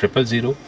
000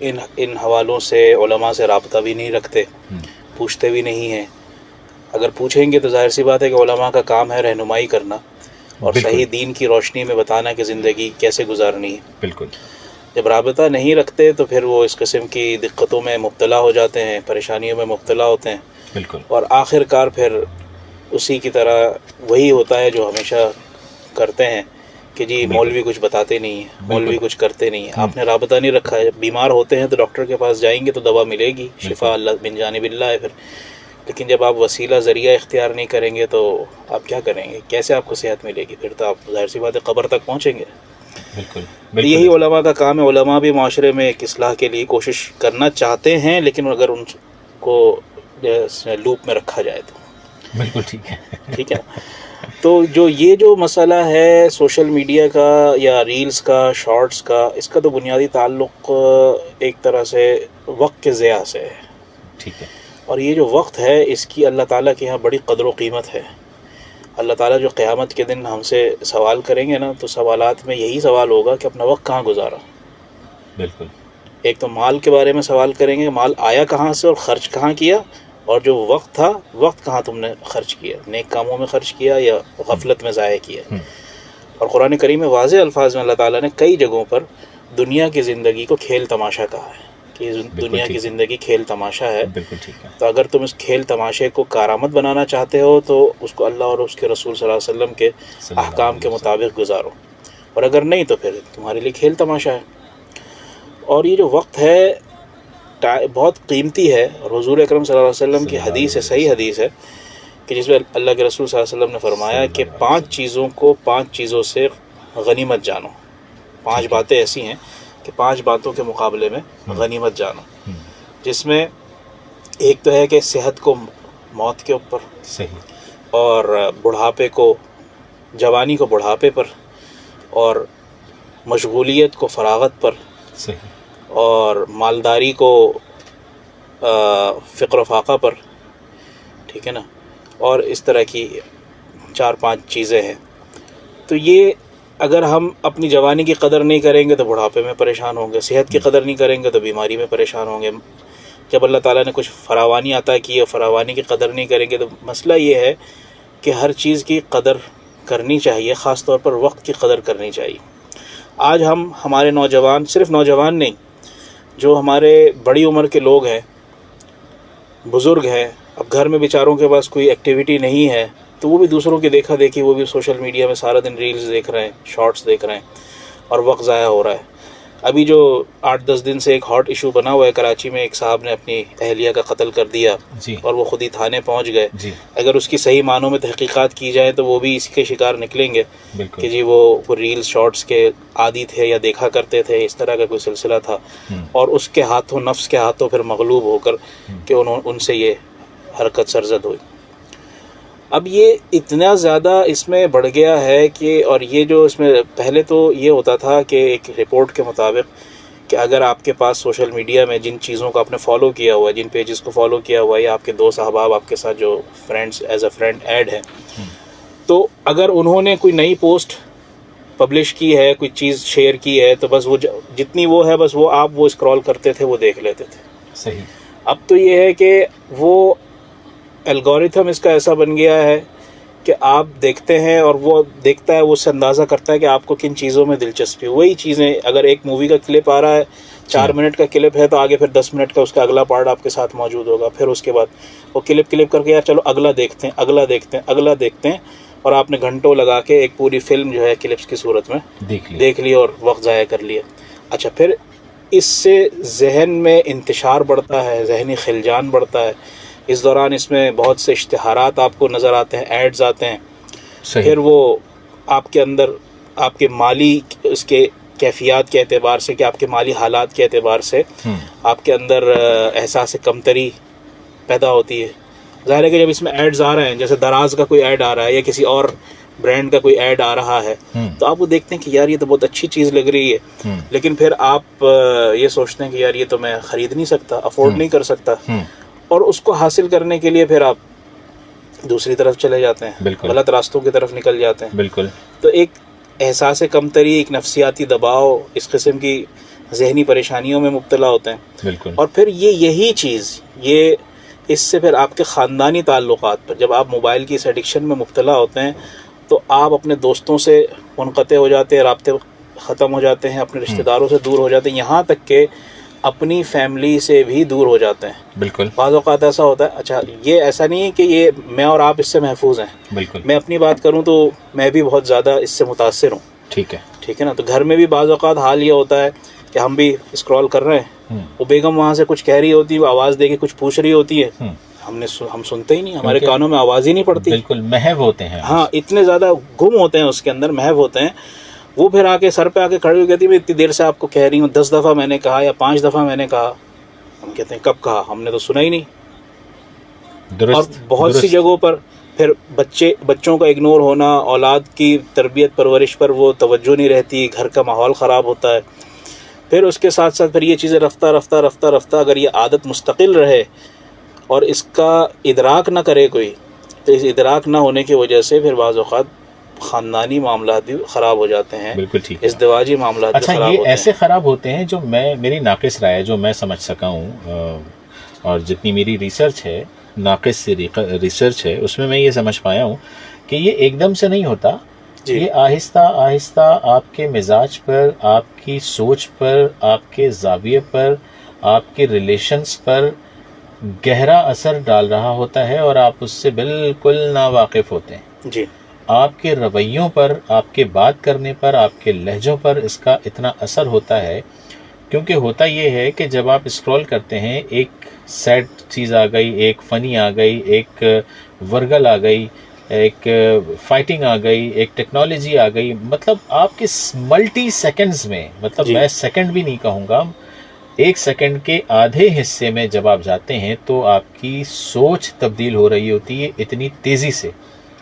ان حوالوں سے علماء سے رابطہ بھی نہیں رکھتے، پوچھتے بھی نہیں ہیں. اگر پوچھیں گے تو ظاہر سی بات ہے کہ علماء کا کام ہے رہنمائی کرنا اور صحیح دین کی روشنی میں بتانا کہ زندگی کیسے گزارنی ہے. بالکل. جب رابطہ نہیں رکھتے تو پھر وہ اس قسم کی دقتوں میں مبتلا ہو جاتے ہیں، پریشانیوں میں مبتلا ہوتے ہیں. بالکل. اور آخر کار پھر اسی کی طرح وہی ہوتا ہے جو ہمیشہ کرتے ہیں کہ جی مولوی کچھ بتاتے نہیں ہیں، مولوی کچھ کرتے نہیں ہیں. آپ نے رابطہ نہیں رکھا ہے. بیمار ہوتے ہیں تو ڈاکٹر کے پاس جائیں گے تو دوا ملے گی، شفا اللہ من جانب اللہ ہے پھر. لیکن جب آپ وسیلہ ذریعہ اختیار نہیں کریں گے تو آپ کیا کریں گے؟ کیسے آپ کو صحت ملے گی؟ پھر تو آپ ظاہر سی بات ہے قبر تک پہنچیں گے. بالکل. یہی علماء کا کام ہے. علماء بھی معاشرے میں ایک اصلاح کے لیے کوشش کرنا چاہتے ہیں، لیکن اگر ان کو لوپ میں رکھا جائے تو بالکل ٹھیک ہے. ٹھیک ہے. تو جو مسئلہ ہے سوشل میڈیا کا یا ریلز کا، شارٹس کا، اس کا تو بنیادی تعلق ایک طرح سے وقت کے ضیاع سے ہے. ٹھیک ہے. اور یہ جو وقت ہے اس کی اللہ تعالیٰ کے یہاں بڑی قدر و قیمت ہے. اللہ تعالیٰ جو قیامت کے دن ہم سے سوال کریں گے نا، تو سوالات میں یہی سوال ہوگا کہ اپنا وقت کہاں گزارا. بالکل. ایک تو مال کے بارے میں سوال کریں گے، مال آیا کہاں سے اور خرچ کہاں کیا، اور جو وقت تھا وقت کہاں تم نے خرچ کیا، نیک کاموں میں خرچ کیا یا غفلت میں ضائع کیا. اور قرآن کریم میں واضح الفاظ میں اللہ تعالیٰ نے کئی جگہوں پر دنیا کی زندگی کو کھیل تماشا کہا ہے کہ دنیا کی زندگی کھیل تماشا ہے. بالکل ٹھیک ہے. تو اگر تم اس کھیل تماشے کو کارآمد بنانا چاہتے ہو تو اس کو اللہ اور اس کے رسول صلی اللہ علیہ وسلم کے احکام کے مطابق گزارو، اور اگر نہیں تو پھر تمہارے لیے کھیل تماشا ہے. اور یہ جو وقت ہے بہت قیمتی ہے. اور حضور اکرم صلی اللہ علیہ وسلم کی حدیث ہے، صحیح حدیث ہے، کہ جس میں اللہ کے رسول صلی اللہ علیہ وسلم نے فرمایا کہ 5 چیزوں کو 5 چیزوں سے غنیمت جانو. 5 باتیں ایسی ہیں کہ 5 باتوں کے مقابلے میں غنیمت جانو، جس میں ایک تو ہے کہ صحت کو موت کے اوپر، صحیح، اور بڑھاپے کو، جوانی کو بڑھاپے پر، اور مشغولیت کو فراغت پر، صحیح، اور مالداری کو فقر و فاقہ پر. ٹھیک ہے نا. اور اس طرح کی 4-5 چیزیں ہیں. تو یہ اگر ہم اپنی جوانی کی قدر نہیں کریں گے تو بڑھاپے میں پریشان ہوں گے، صحت کی قدر نہیں کریں گے تو بیماری میں پریشان ہوں گے. جب اللہ تعالیٰ نے کچھ فراوانی عطا کی اور فراوانی کی قدر نہیں کریں گے تو مسئلہ یہ ہے کہ ہر چیز کی قدر کرنی چاہیے، خاص طور پر وقت کی قدر کرنی چاہیے. آج ہمارے نوجوان، صرف نوجوان نہیں، جو ہمارے بڑی عمر کے لوگ ہیں، بزرگ ہیں، اب گھر میں بیچاروں کے پاس کوئی ایکٹیویٹی نہیں ہے تو وہ بھی دوسروں کی دیکھا دیکھی، وہ بھی سوشل میڈیا میں سارا دن ریلز دیکھ رہے ہیں، شارٹس دیکھ رہے ہیں، اور وقت ضائع ہو رہا ہے. ابھی جو 8-10 دن سے ایک ہاٹ ایشو بنا ہوا ہے، کراچی میں ایک صاحب نے اپنی اہلیہ کا قتل کر دیا جی، اور وہ خود ہی تھانے پہنچ گئے. جی، اگر اس کی صحیح معنوں میں تحقیقات کی جائے تو وہ بھی اس کے شکار نکلیں گے بالکل. کہ جی وہ ریلز شارٹس کے عادی تھے یا دیکھا کرتے تھے، اس طرح کا کوئی سلسلہ تھا، اور اس کے ہاتھوں، نفس کے ہاتھوں پھر مغلوب ہو کر کہ ان سے یہ حرکت سرزد ہوئی. اب یہ اتنا زیادہ اس میں بڑھ گیا ہے کہ، اور یہ جو اس میں پہلے تو یہ ہوتا تھا کہ ایک رپورٹ کے مطابق کہ اگر آپ کے پاس سوشل میڈیا میں جن چیزوں کو آپ نے فالو کیا ہوا ہے، جن پیجز کو فالو کیا ہوا ہے، یا آپ کے دوست احباب آپ کے ساتھ جو friends as a friend add ہیں، تو اگر انہوں نے کوئی نئی پوسٹ پبلش کی ہے، کوئی چیز شیئر کی ہے، تو بس وہ جتنی وہ ہے بس وہ آپ وہ اسکرول کرتے تھے، وہ دیکھ لیتے تھے. صحیح. اب تو یہ ہے کہ وہ الگوریتھم اس کا ایسا بن گیا ہے کہ آپ دیکھتے ہیں اور وہ دیکھتا ہے، وہ سے اندازہ کرتا ہے کہ آپ کو کن چیزوں میں دلچسپی. وہی چیزیں اگر ایک مووی کا کلپ آ رہا ہے، 4 منٹ کا کلپ ہے، تو آگے پھر 10 منٹ کا اس کا اگلا پارٹ آپ کے ساتھ موجود ہوگا. پھر اس کے بعد وہ کلپ کر کے یار چلو اگلا دیکھتے ہیں، اگلا دیکھتے ہیں، اگلا دیکھتے ہیں، اور آپ نے گھنٹوں لگا کے ایک پوری فلم جو ہے کلپس کی صورت میں دیکھ لی اور وقت ضائع کر لیا. اچھا، پھر اس سے ذہن میں انتشار بڑھتا ہے، ذہنی خلجان بڑھتا ہے. اس دوران اس میں بہت سے اشتہارات آپ کو نظر آتے ہیں، ایڈز آتے ہیں. پھر وہ آپ کے اندر آپ کے مالی اس کے کیفیات کے اعتبار سے، کہ آپ کے مالی حالات کے اعتبار سے آپ کے اندر احساس کمتری پیدا ہوتی ہے. ظاہر ہے کہ جب اس میں ایڈز آ رہے ہیں، جیسے دراز کا کوئی ایڈ آ رہا ہے یا کسی اور برانڈ کا کوئی ایڈ آ رہا ہے، تو آپ وہ دیکھتے ہیں کہ یار یہ تو بہت اچھی چیز لگ رہی ہے، لیکن پھر آپ یہ سوچتے ہیں کہ یار یہ تو میں خرید نہیں سکتا، افورڈ نہیں کر سکتا، اور اس کو حاصل کرنے کے لیے پھر آپ دوسری طرف چلے جاتے ہیں، غلط راستوں کی طرف نکل جاتے ہیں. بالکل. تو ایک احساس کمتری، ایک نفسیاتی دباؤ، اس قسم کی ذہنی پریشانیوں میں مبتلا ہوتے ہیں. بالکل. اور پھر یہی چیز اس سے پھر آپ کے خاندانی تعلقات پر، جب آپ موبائل کی اس ایڈکشن میں مبتلا ہوتے ہیں تو آپ اپنے دوستوں سے منقطع ہو جاتے ہیں، رابطے ختم ہو جاتے ہیں، اپنے رشتہ داروں سے دور ہو جاتے ہیں، یہاں تک کہ اپنی فیملی سے بھی دور ہو جاتے ہیں. بالکل. بعض اوقات ایسا ہوتا ہے. اچھا، یہ ایسا نہیں ہے کہ یہ میں اور آپ اس سے محفوظ ہیں. بالکل. میں اپنی بات کروں تو میں بھی بہت زیادہ اس سے متاثر ہوں. ٹھیک ہے نا. تو گھر میں بھی بعض اوقات حال یہ ہوتا ہے کہ ہم بھی اسکرول کر رہے ہیں، وہ بیگم وہاں سے کچھ کہہ رہی ہوتی ہے، وہ آواز دے کے کچھ پوچھ رہی ہوتی ہے، ہم سنتے ہی نہیں، ہمارے کانوں میں آواز ہی نہیں پڑتی. بالکل محو ہوتے ہیں. ہاں، اتنے زیادہ گم ہوتے ہیں اس کے اندر، محو ہوتے ہیں. وہ پھر آ کے سر پہ آ کے کھڑی ہو کہتی میں اتنی دیر سے آپ کو کہہ رہی ہوں، 10 دفعہ میں نے کہا یا 5 دفعہ میں نے کہا. ہم کہتے ہیں کب کہا، ہم نے تو سنا ہی نہیں. درست. اور بہت سی جگہوں پر پھر بچوں کا اگنور ہونا، اولاد کی تربیت پرورش پر وہ توجہ نہیں رہتی، گھر کا ماحول خراب ہوتا ہے. پھر اس کے ساتھ ساتھ پھر یہ چیزیں رفتہ اگر یہ عادت مستقل رہے اور اس کا ادراک نہ کرے کوئی، تو اس ادراک نہ ہونے کی وجہ سے پھر بعض اوقات خاندانی معاملات بھی خراب ہو جاتے ہیں. بالکل ٹھیک ہے. ازدواجی معاملات بھی خراب ہوتے ہیں. یہ ایسے خراب ہوتے ہیں جو میری ناقص رائے ہے، جو میں سمجھ سکا ہوں، اور جتنی میری ریسرچ ہے، ناقص سے ریسرچ ہے، اس میں یہ سمجھ پایا ہوں کہ یہ ایک دم سے نہیں ہوتا. یہ آہستہ آہستہ آپ کے مزاج پر، آپ کی سوچ پر، آپ کے زاویے پر، آپ کے ریلیشنز پر گہرا اثر ڈال رہا ہوتا ہے، اور آپ اس سے بالکل ناواقف ہوتے ہیں. جی. آپ کے رویوں پر، آپ کے بات کرنے پر، آپ کے لہجوں پر اس کا اتنا اثر ہوتا ہے. کیونکہ ہوتا یہ ہے کہ جب آپ اسکرول کرتے ہیں، ایک سیڈ چیز آ گئی، ایک فنی آ گئی، ایک ورگل آ گئی، ایک فائٹنگ آ گئی، ایک ٹیکنالوجی آ گئی، مطلب آپ کے ملٹی سیکنڈز میں، مطلب میں سیکنڈ بھی نہیں کہوں گا، 1 سیکنڈ کے آدھے حصے میں جب آپ جاتے ہیں تو آپ کی سوچ تبدیل ہو رہی ہوتی ہے اتنی تیزی سے.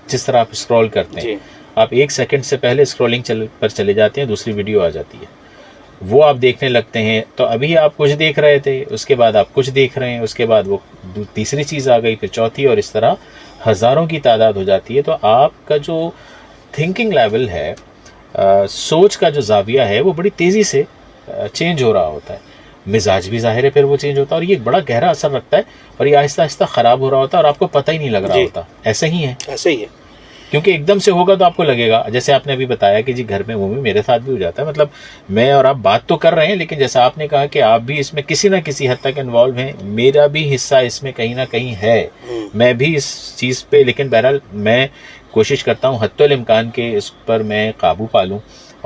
جس طرح آپ اسکرول کرتے ہیں، آپ 1 سیکنڈ سے پہلے اسکرولنگ پر چلے جاتے ہیں، دوسری ویڈیو آ جاتی ہے، وہ آپ دیکھنے لگتے ہیں. تو ابھی آپ کچھ دیکھ رہے تھے، اس کے بعد آپ کچھ دیکھ رہے ہیں، اس کے بعد وہ تیسری چیز آ گئی، پھر چوتھی، اور اس طرح ہزاروں کی تعداد ہو جاتی ہے. تو آپ کا جو تھنکنگ لیول ہے، سوچ کا جو زاویہ ہے، وہ بڑی تیزی سے چینج ہو رہا ہوتا ہے. مزاج بھی ظاہر ہے پھر وہ چینج ہوتا ہے، اور یہ بڑا گہرا اثر رکھتا ہے، اور یہ آہستہ آہستہ خراب ہو رہا ہوتا ہے، اور آپ کو پتہ ہی نہیں لگ رہا ہوتا. ایسے ہی ہے. کیونکہ ایک دم سے ہوگا تو آپ کو لگے گا، جیسے آپ نے ابھی بتایا کہ جی گھر میں، وہ بھی میرے ساتھ بھی ہو جاتا ہے. مطلب میں اور آپ بات تو کر رہے ہیں، لیکن جیسا آپ نے کہا کہ آپ بھی اس میں کسی نہ کسی حد تک انوالو ہیں، میرا بھی حصہ اس میں کہیں نہ کہیں ہے، میں بھی اس چیز پہ، لیکن بہرحال میں کوشش کرتا ہوں حتی الامکان کے اس پر میں قابو پا لوں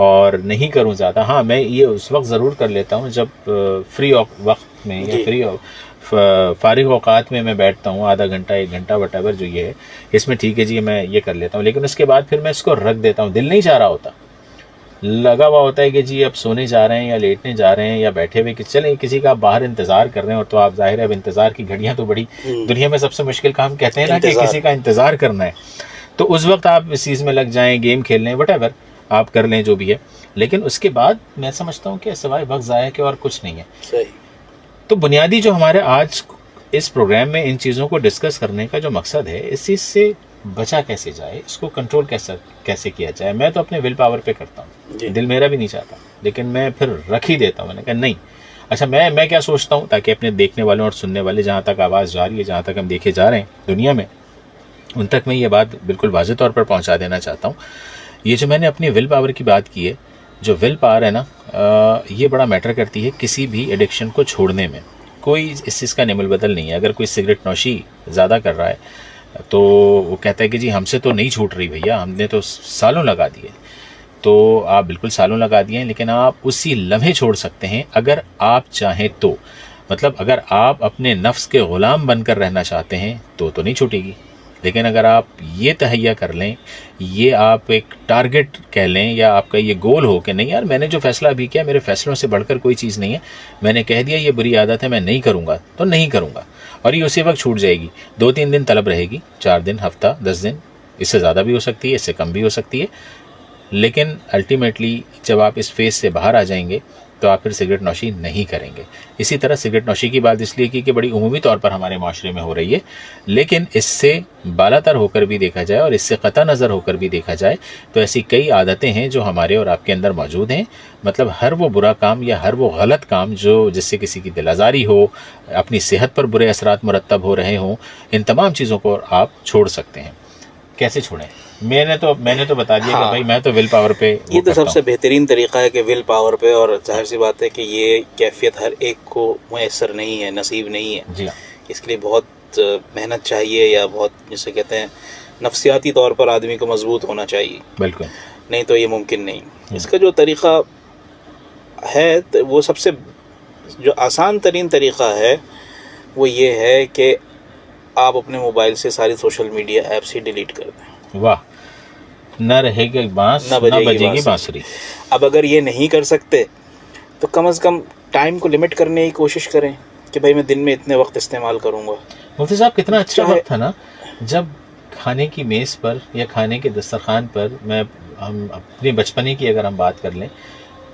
اور نہیں کروں زیادہ. ہاں، میں یہ اس وقت ضرور کر لیتا ہوں جب فری وقت میں یا فارغ اوقات میں بیٹھتا ہوں، آدھا گھنٹہ 1 گھنٹہ وٹ ایور جو یہ ہے، اس میں ٹھیک ہے جی میں یہ کر لیتا ہوں. لیکن اس کے بعد پھر میں اس کو رکھ دیتا ہوں. دل نہیں چاہ رہا ہوتا، لگا ہوا ہوتا ہے کہ جی اب سونے جا رہے ہیں یا لیٹنے جا رہے ہیں یا بیٹھے ہوئے کہ چلیں کسی کا باہر انتظار کر رہے ہیں. اور تو آپ ظاہر ہے اب انتظار کی گھڑیاں تو بڑی دنیا میں سب سے مشکل کام کہتے ہیں نا کہ کسی کا انتظار کرنا ہے. تو اس وقت آپ اس چیز میں لگ جائیں، گیم کھیل لیں، وٹ ایور آپ کر لیں جو بھی ہے. لیکن اس کے بعد میں سمجھتا ہوں کہ سوائے وقت ضائع کے اور کچھ نہیں ہے. تو بنیادی جو ہمارے آج اس پروگرام میں ان چیزوں کو ڈسکس کرنے کا جو مقصد ہے، اس چیز سے بچا کیسے جائے، اس کو کنٹرول کیسے کیا جائے. میں تو اپنے ول پاور پہ کرتا ہوں، دل میرا بھی نہیں چاہتا، لیکن میں پھر رکھ ہی دیتا ہوں. میں نے کہا نہیں. اچھا، میں کیا سوچتا ہوں، تاکہ اپنے دیکھنے والوں اور سننے والے، جہاں تک آواز جا رہی ہے، جہاں تک ہم دیکھے جا رہے ہیں دنیا میں، ان تک میں یہ بات بالکل واضح طور پر پہنچا دینا چاہتا ہوں. یہ جو میں نے اپنی ول پاور کی بات کی ہے، جو ول پاور ہے نا، یہ بڑا میٹر کرتی ہے کسی بھی ایڈکشن کو چھوڑنے میں. کوئی اس چیز کا نعم البدل نہیں ہے. اگر کوئی سگریٹ نوشی زیادہ کر رہا ہے تو وہ کہتا ہے کہ جی ہم سے تو نہیں چھوٹ رہی بھیا، ہم نے تو سالوں لگا دیے. تو آپ بالکل سالوں لگا دیے ہیں، لیکن آپ اسی لمحے چھوڑ سکتے ہیں اگر آپ چاہیں تو. مطلب اگر آپ اپنے نفس کے غلام بن کر رہنا چاہتے ہیں تو نہیں چھوٹے گی. لیکن اگر آپ یہ تہیہ کر لیں، یہ آپ ایک ٹارگٹ کہہ لیں، یا آپ کا یہ گول ہو کہ نہیں یار میں نے جو فیصلہ ابھی کیا، میرے فیصلوں سے بڑھ کر کوئی چیز نہیں ہے، میں نے کہہ دیا یہ بری عادت ہے، میں نہیں کروں گا تو نہیں کروں گا، اور یہ اسی وقت چھوٹ جائے گی. 2-3 دن طلب رہے گی، 4 دن، ہفتہ، 10 دن، اس سے زیادہ بھی ہو سکتی ہے، اس سے کم بھی ہو سکتی ہے. لیکن الٹیمیٹلی جب آپ اس فیز سے باہر آ جائیں گے تو آپ پھر سگریٹ نوشی نہیں کریں گے. اسی طرح سگریٹ نوشی کی بات اس لیے کی کہ بڑی عمومی طور پر ہمارے معاشرے میں ہو رہی ہے، لیکن اس سے بالا تر ہو کر بھی دیکھا جائے اور اس سے قطع نظر ہو کر بھی دیکھا جائے تو ایسی کئی عادتیں ہیں جو ہمارے اور آپ کے اندر موجود ہیں. مطلب ہر وہ برا کام یا ہر وہ غلط کام جو جس سے کسی کی دل آزاری ہو، اپنی صحت پر برے اثرات مرتب ہو رہے ہوں، ان تمام چیزوں کو آپ چھوڑ سکتے ہیں. کیسے چھوڑیں؟ میں نے تو بتا دیا کہ بھائی میں تو ول پاور پہ یہ تو سب سے بہترین طریقہ ہے کہ ول پاور پہ، اور ظاہر سی بات ہے کہ یہ کیفیت ہر ایک کو میسر نہیں ہے، نصیب نہیں ہے. جی ہاں، اس کے لیے بہت محنت چاہیے، یا بہت جسے کہتے ہیں نفسیاتی طور پر آدمی کو مضبوط ہونا چاہیے. بالکل، نہیں تو یہ ممکن نہیں. اس کا جو طریقہ ہے وہ سب سے جو آسان ترین طریقہ ہے وہ یہ ہے کہ آپ اپنے موبائل سے ساری سوشل میڈیا ایپس ہی ڈیلیٹ کر دیں. واہ، نہ رہے گی بانس نہ بجے گی بانسری. اب اگر یہ نہیں کر سکتے تو کم از کم ٹائم کو لمٹ کرنے کی کوشش کریں کہ بھائی میں دن میں اتنے وقت استعمال کروں گا. مفتی صاحب کتنا اچھا وقت تھا نا جب کھانے کی میز پر یا کھانے کے دسترخوان پر، ہم اپنی بچپنے کی اگر ہم بات کر لیں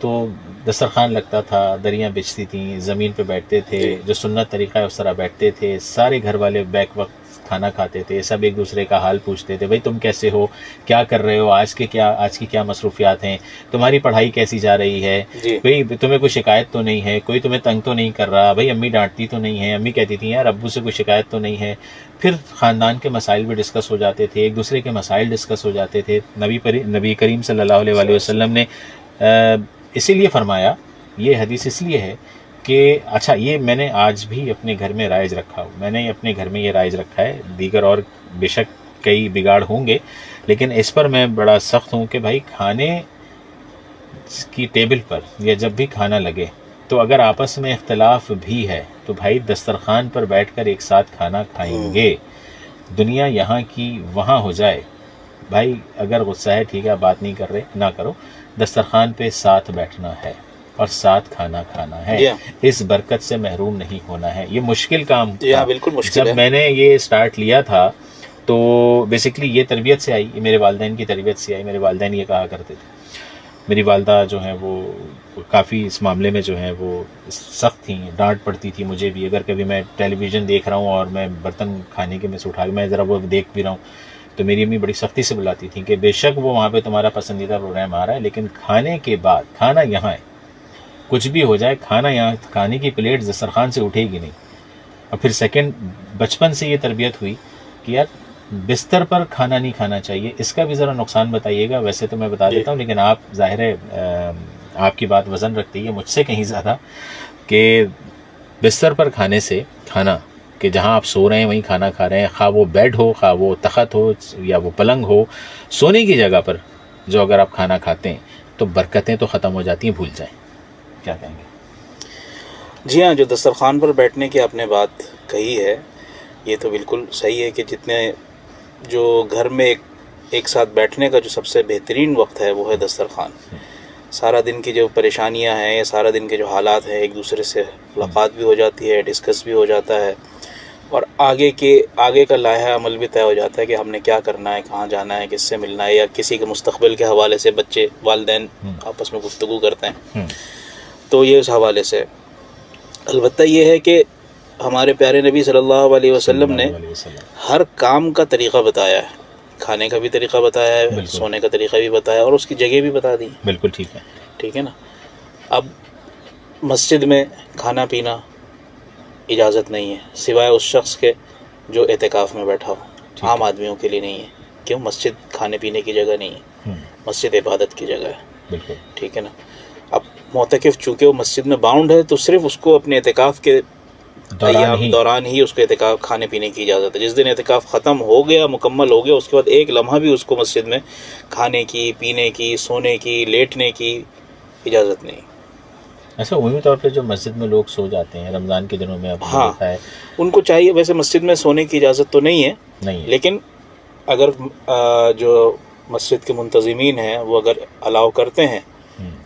تو دسترخوان لگتا تھا، دریاں بچھتی تھیں، زمین پہ بیٹھتے تھے، جو سنت طریقہ ہے اس طرح بیٹھتے تھے، سارے گھر والے بیک وقت کھانا کھاتے تھے، سب ایک دوسرے کا حال پوچھتے تھے، بھائی تم کیسے ہو، کیا کر رہے ہو، آج کی کیا مصروفیات ہیں، تمہاری پڑھائی کیسی جا رہی ہے، بھائی تمہیں کوئی شکایت تو نہیں ہے، کوئی تمہیں تنگ تو نہیں کر رہا، بھائی امی ڈانٹتی تو نہیں ہے، امی کہتی تھیں یار ابو سے کوئی شکایت تو نہیں ہے. پھر خاندان کے مسائل بھی ڈسکس ہو جاتے تھے، ایک دوسرے کے مسائل ڈسکس ہو جاتے تھے. نبی کریم صلی اللہ علیہ وآلہ وسلم نے اسی لیے فرمایا، یہ حدیث اس لیے ہے کہ اچھا یہ میں نے آج بھی اپنے گھر میں رائج رکھا ہوں، میں نے اپنے گھر میں یہ رائج رکھا ہے، دیگر اور بے شک کئی بگاڑ ہوں گے لیکن اس پر میں بڑا سخت ہوں کہ بھائی کھانے کی ٹیبل پر یا جب بھی کھانا لگے تو اگر آپس میں اختلاف بھی ہے تو بھائی دسترخوان پر بیٹھ کر ایک ساتھ کھانا کھائیں گے. دنیا یہاں کی وہاں ہو جائے، بھائی اگر غصہ ہے ٹھیک ہے بات نہیں کر رہے نہ کرو، دسترخوان پہ ساتھ بیٹھنا ہے اور ساتھ کھانا کھانا ہے، اس برکت سے محروم نہیں ہونا ہے. یہ مشکل کام تھا، بالکل مشکل. جب میں نے یہ سٹارٹ لیا تھا تو بیسکلی یہ تربیت سے آئی، میرے والدین کی تربیت سے آئی. میرے والدین یہ کہا کرتے تھے، میری والدہ جو ہیں وہ کافی اس معاملے میں جو ہیں وہ سخت تھیں، ڈانٹ پڑتی تھی مجھے بھی. اگر کبھی میں ٹیلی ویژن دیکھ رہا ہوں اور میں برتن کھانے کے میں سے اٹھا کے میں ذرا وہ دیکھ بھی رہا ہوں تو میری امی بڑی سختی سے بلاتی تھیں کہ بے شک وہ وہاں پہ تمہارا پسندیدہ پروگرام آ رہا ہے لیکن کھانے کے بعد کھانا یہاں ہے، کچھ بھی ہو جائے کھانا یہاں، کھانے کی پلیٹ دسترخوان سے اٹھے گی نہیں. اور پھر سیکنڈ بچپن سے یہ تربیت ہوئی کہ یار بستر پر کھانا نہیں کھانا چاہیے. اس کا بھی ذرا نقصان بتائیے گا. ویسے تو میں بتا دیتا ہوں لیکن آپ ظاہر ہے آپ کی بات وزن رکھتی ہے مجھ سے کہیں زیادہ، کہ بستر پر کھانے سے کھانا کہ جہاں آپ سو رہے ہیں وہیں کھانا کھا رہے ہیں، خواہ وہ بیڈ ہو، خواہ وہ تخت ہو یا وہ پلنگ ہو، سونے کی جگہ پر جو اگر آپ کھانا کھاتے ہیں تو برکتیں تو ختم ہو جاتی ہیں، بھول جائیں. کیا کہیں گے؟ جی ہاں، جو دسترخوان پر بیٹھنے کی آپ نے بات کہی ہے یہ تو بالکل صحیح ہے کہ جتنے جو گھر میں ایک ساتھ بیٹھنے کا جو سب سے بہترین وقت ہے وہ ہے دسترخوان. سارا دن کی جو پریشانیاں ہیں یا سارا دن کے جو حالات ہیں ایک دوسرے سے ملاقات بھی ہو جاتی ہے، ڈسکس بھی ہو جاتا ہے، اور آگے کا لائحہ عمل بھی طے ہو جاتا ہے کہ ہم نے کیا کرنا ہے، کہاں جانا ہے، کس سے ملنا ہے، یا کسی کے مستقبل کے حوالے سے بچے والدین آپس میں گفتگو کرتے ہیں. تو یہ اس حوالے سے البتہ یہ ہے کہ ہمارے پیارے نبی صلی اللہ علیہ وسلم نے ہر کام کا طریقہ بتایا ہے، کھانے کا بھی طریقہ بتایا ہے، سونے کا طریقہ بھی بتایا اور اس کی جگہ بھی بتا دی. بالکل ٹھیک ہے، ٹھیک ہے نا. اب مسجد میں کھانا پینا اجازت نہیں ہے سوائے اس شخص کے جو اعتکاف میں بیٹھا ہو، عام آدمیوں کے لیے نہیں ہے. کیوں؟ مسجد کھانے پینے کی جگہ نہیں ہے، مسجد عبادت کی جگہ ہے. بالکل ٹھیک ہے نا. اب معتکف چونکہ وہ مسجد میں باؤنڈ ہے تو صرف اس کو اپنے اعتکاف کے دوران ہی اس کو اعتکاف کھانے پینے کی اجازت ہے. جس دن اعتکاف ختم ہو گیا، مکمل ہو گیا، اس کے بعد ایک لمحہ بھی اس کو مسجد میں کھانے کی، پینے کی، سونے کی، لیٹنے کی اجازت نہیں. ایسا عمومی طور پہ جو مسجد میں لوگ سو جاتے ہیں رمضان کے دنوں میں، ہاں ان کو چاہیے، ویسے مسجد میں سونے کی اجازت تو نہیں ہے لیکن اگر جو مسجد کے منتظمین ہیں وہ اگر الاؤ کرتے ہیں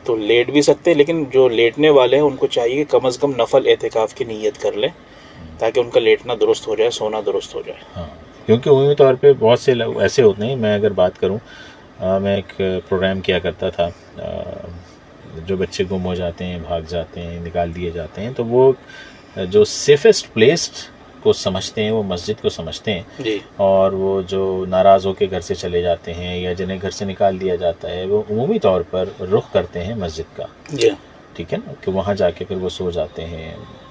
تو لیٹ بھی سکتے ہیں، لیکن جو لیٹنے والے ہیں ان کو چاہیے کہ کم از کم نفل اعتکاف کی نیت کر لیں تاکہ ان کا لیٹنا درست ہو جائے، سونا درست ہو جائے. ہاں، کیونکہ عمومی طور پہ بہت سے لوگ ایسے ہوتے ہیں. میں اگر بات کروں، میں ایک پروگرام کیا کرتا تھا جو بچے گم ہو جاتے ہیں، بھاگ جاتے ہیں، نکال دیے جاتے ہیں، تو وہ جو سیفسٹ پلیس کو سمجھتے ہیں وہ مسجد کو سمجھتے ہیں، جی اور وہ جو ناراض ہو کے گھر سے چلے جاتے ہیں یا جنہیں گھر سے نکال دیا جاتا ہے، وہ عمومی طور پر رخ کرتے ہیں مسجد کا، جی ٹھیک ہے نا، کہ وہاں جا کے پھر وہ سو جاتے ہیں،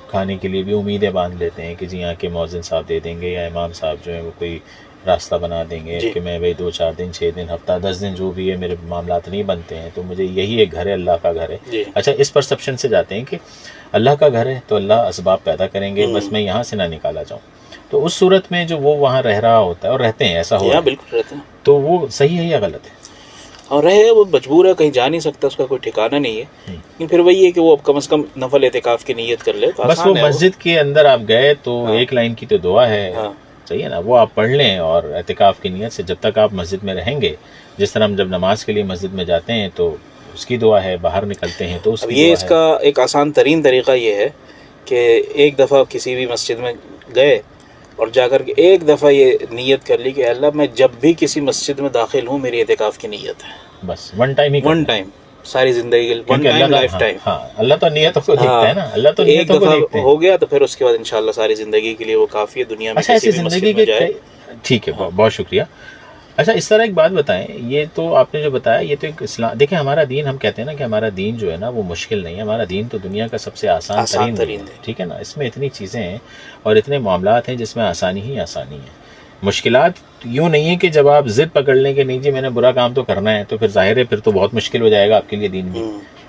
کھانے کے لیے بھی امیدیں باندھ لیتے ہیں کہ جی یہاں کے مؤذن صاحب دے دیں گے یا امام صاحب جو ہیں وہ کوئی راستہ بنا دیں گے جی کہ میں بھائی 2-4 دن 6 دن ہفتہ 10 دن جو بھی ہے میرے معاملات نہیں بنتے ہیں تو مجھے یہی ایک گھر ہے، اللہ کا گھر ہے. جی اچھا اس پرسپشن سے جاتے ہیں کہ اللہ کا گھر ہے تو اللہ اسباب پیدا کریں گے، بس میں یہاں سے نہ نکالا جاؤں. تو اس صورت میں جو وہ وہاں رہ رہا ہوتا ہے اور رہتے ہیں، ایسا ہو رہا یہاں ہے، بالکل رہتے ہیں تو وہ صحیح ہے یا غلط ہے؟ اور رہے وہ مجبور ہے، کہیں جا نہیں سکتا، اس کا کوئی ٹھکانہ نہیں ہے، لیکن پھر وہی ہے کہ وہ اب کم از کم نفل اعتکاف کی نیت کر لے تو بس وہ آسان ہے. مسجد کے اندر آپ گئے تو ہاں. ایک لائن کی تو دعا ہے، ہاں صحیح ہے نا، وہ آپ پڑھ لیں اور اعتکاف کی نیت سے جب تک آپ مسجد میں رہیں گے، جس طرح ہم جب نماز کے لیے مسجد میں جاتے ہیں تو اس کی دعا ہے، باہر نکلتے ہیں تو اس اب کی یہ دعا اس ہے. کا ایک آسان ترین طریقہ یہ ہے کہ ایک دفعہ کسی بھی مسجد میں گئے اور جا کر کے ایک دفعہ یہ نیت کر لی کہ اللہ میں جب بھی کسی مسجد میں داخل ہوں میری اعتکاف کی نیت ہے، بس ون ٹائم ہی ون کرنا ہے. ٹائم ساری زندگی کے ون کیونکہ ٹائم اللہ لائف کا ٹائم. ہاں اللہ تو نیتوں کو دیکھتا ہے نا، اللہ تو ایک نیتوں کو دفعہ دیکھتے ہیں. ہو گیا تو پھر اس کے بعد انشاءاللہ ساری زندگی کے لیے وہ کافی ہے، دنیا میں اچھا کسی ایسی بھی زندگی مسجد میں کے جائے. ٹھیک ہے، بہت شکریہ. اچھا اس طرح ایک بات بتائیں، یہ تو آپ نے جو بتایا یہ تو ایک اسلام، دیکھیں ہمارا دین، ہم کہتے ہیں نا کہ ہمارا دین جو ہے نا وہ مشکل نہیں ہے، ہمارا دین تو دنیا کا سب سے آسان ترین دین ہے، ٹھیک ہے نا. اس میں اتنی چیزیں ہیں اور اتنے معاملات ہیں جس میں آسانی ہی آسانی ہے. مشکلات یوں نہیں ہے کہ جب آپ ضد پکڑ لیں کہ نہیں جی میں نے برا کام تو کرنا ہے تو پھر ظاہر ہے پھر تو بہت مشکل ہو جائے گا آپ کے لیے دین بھی،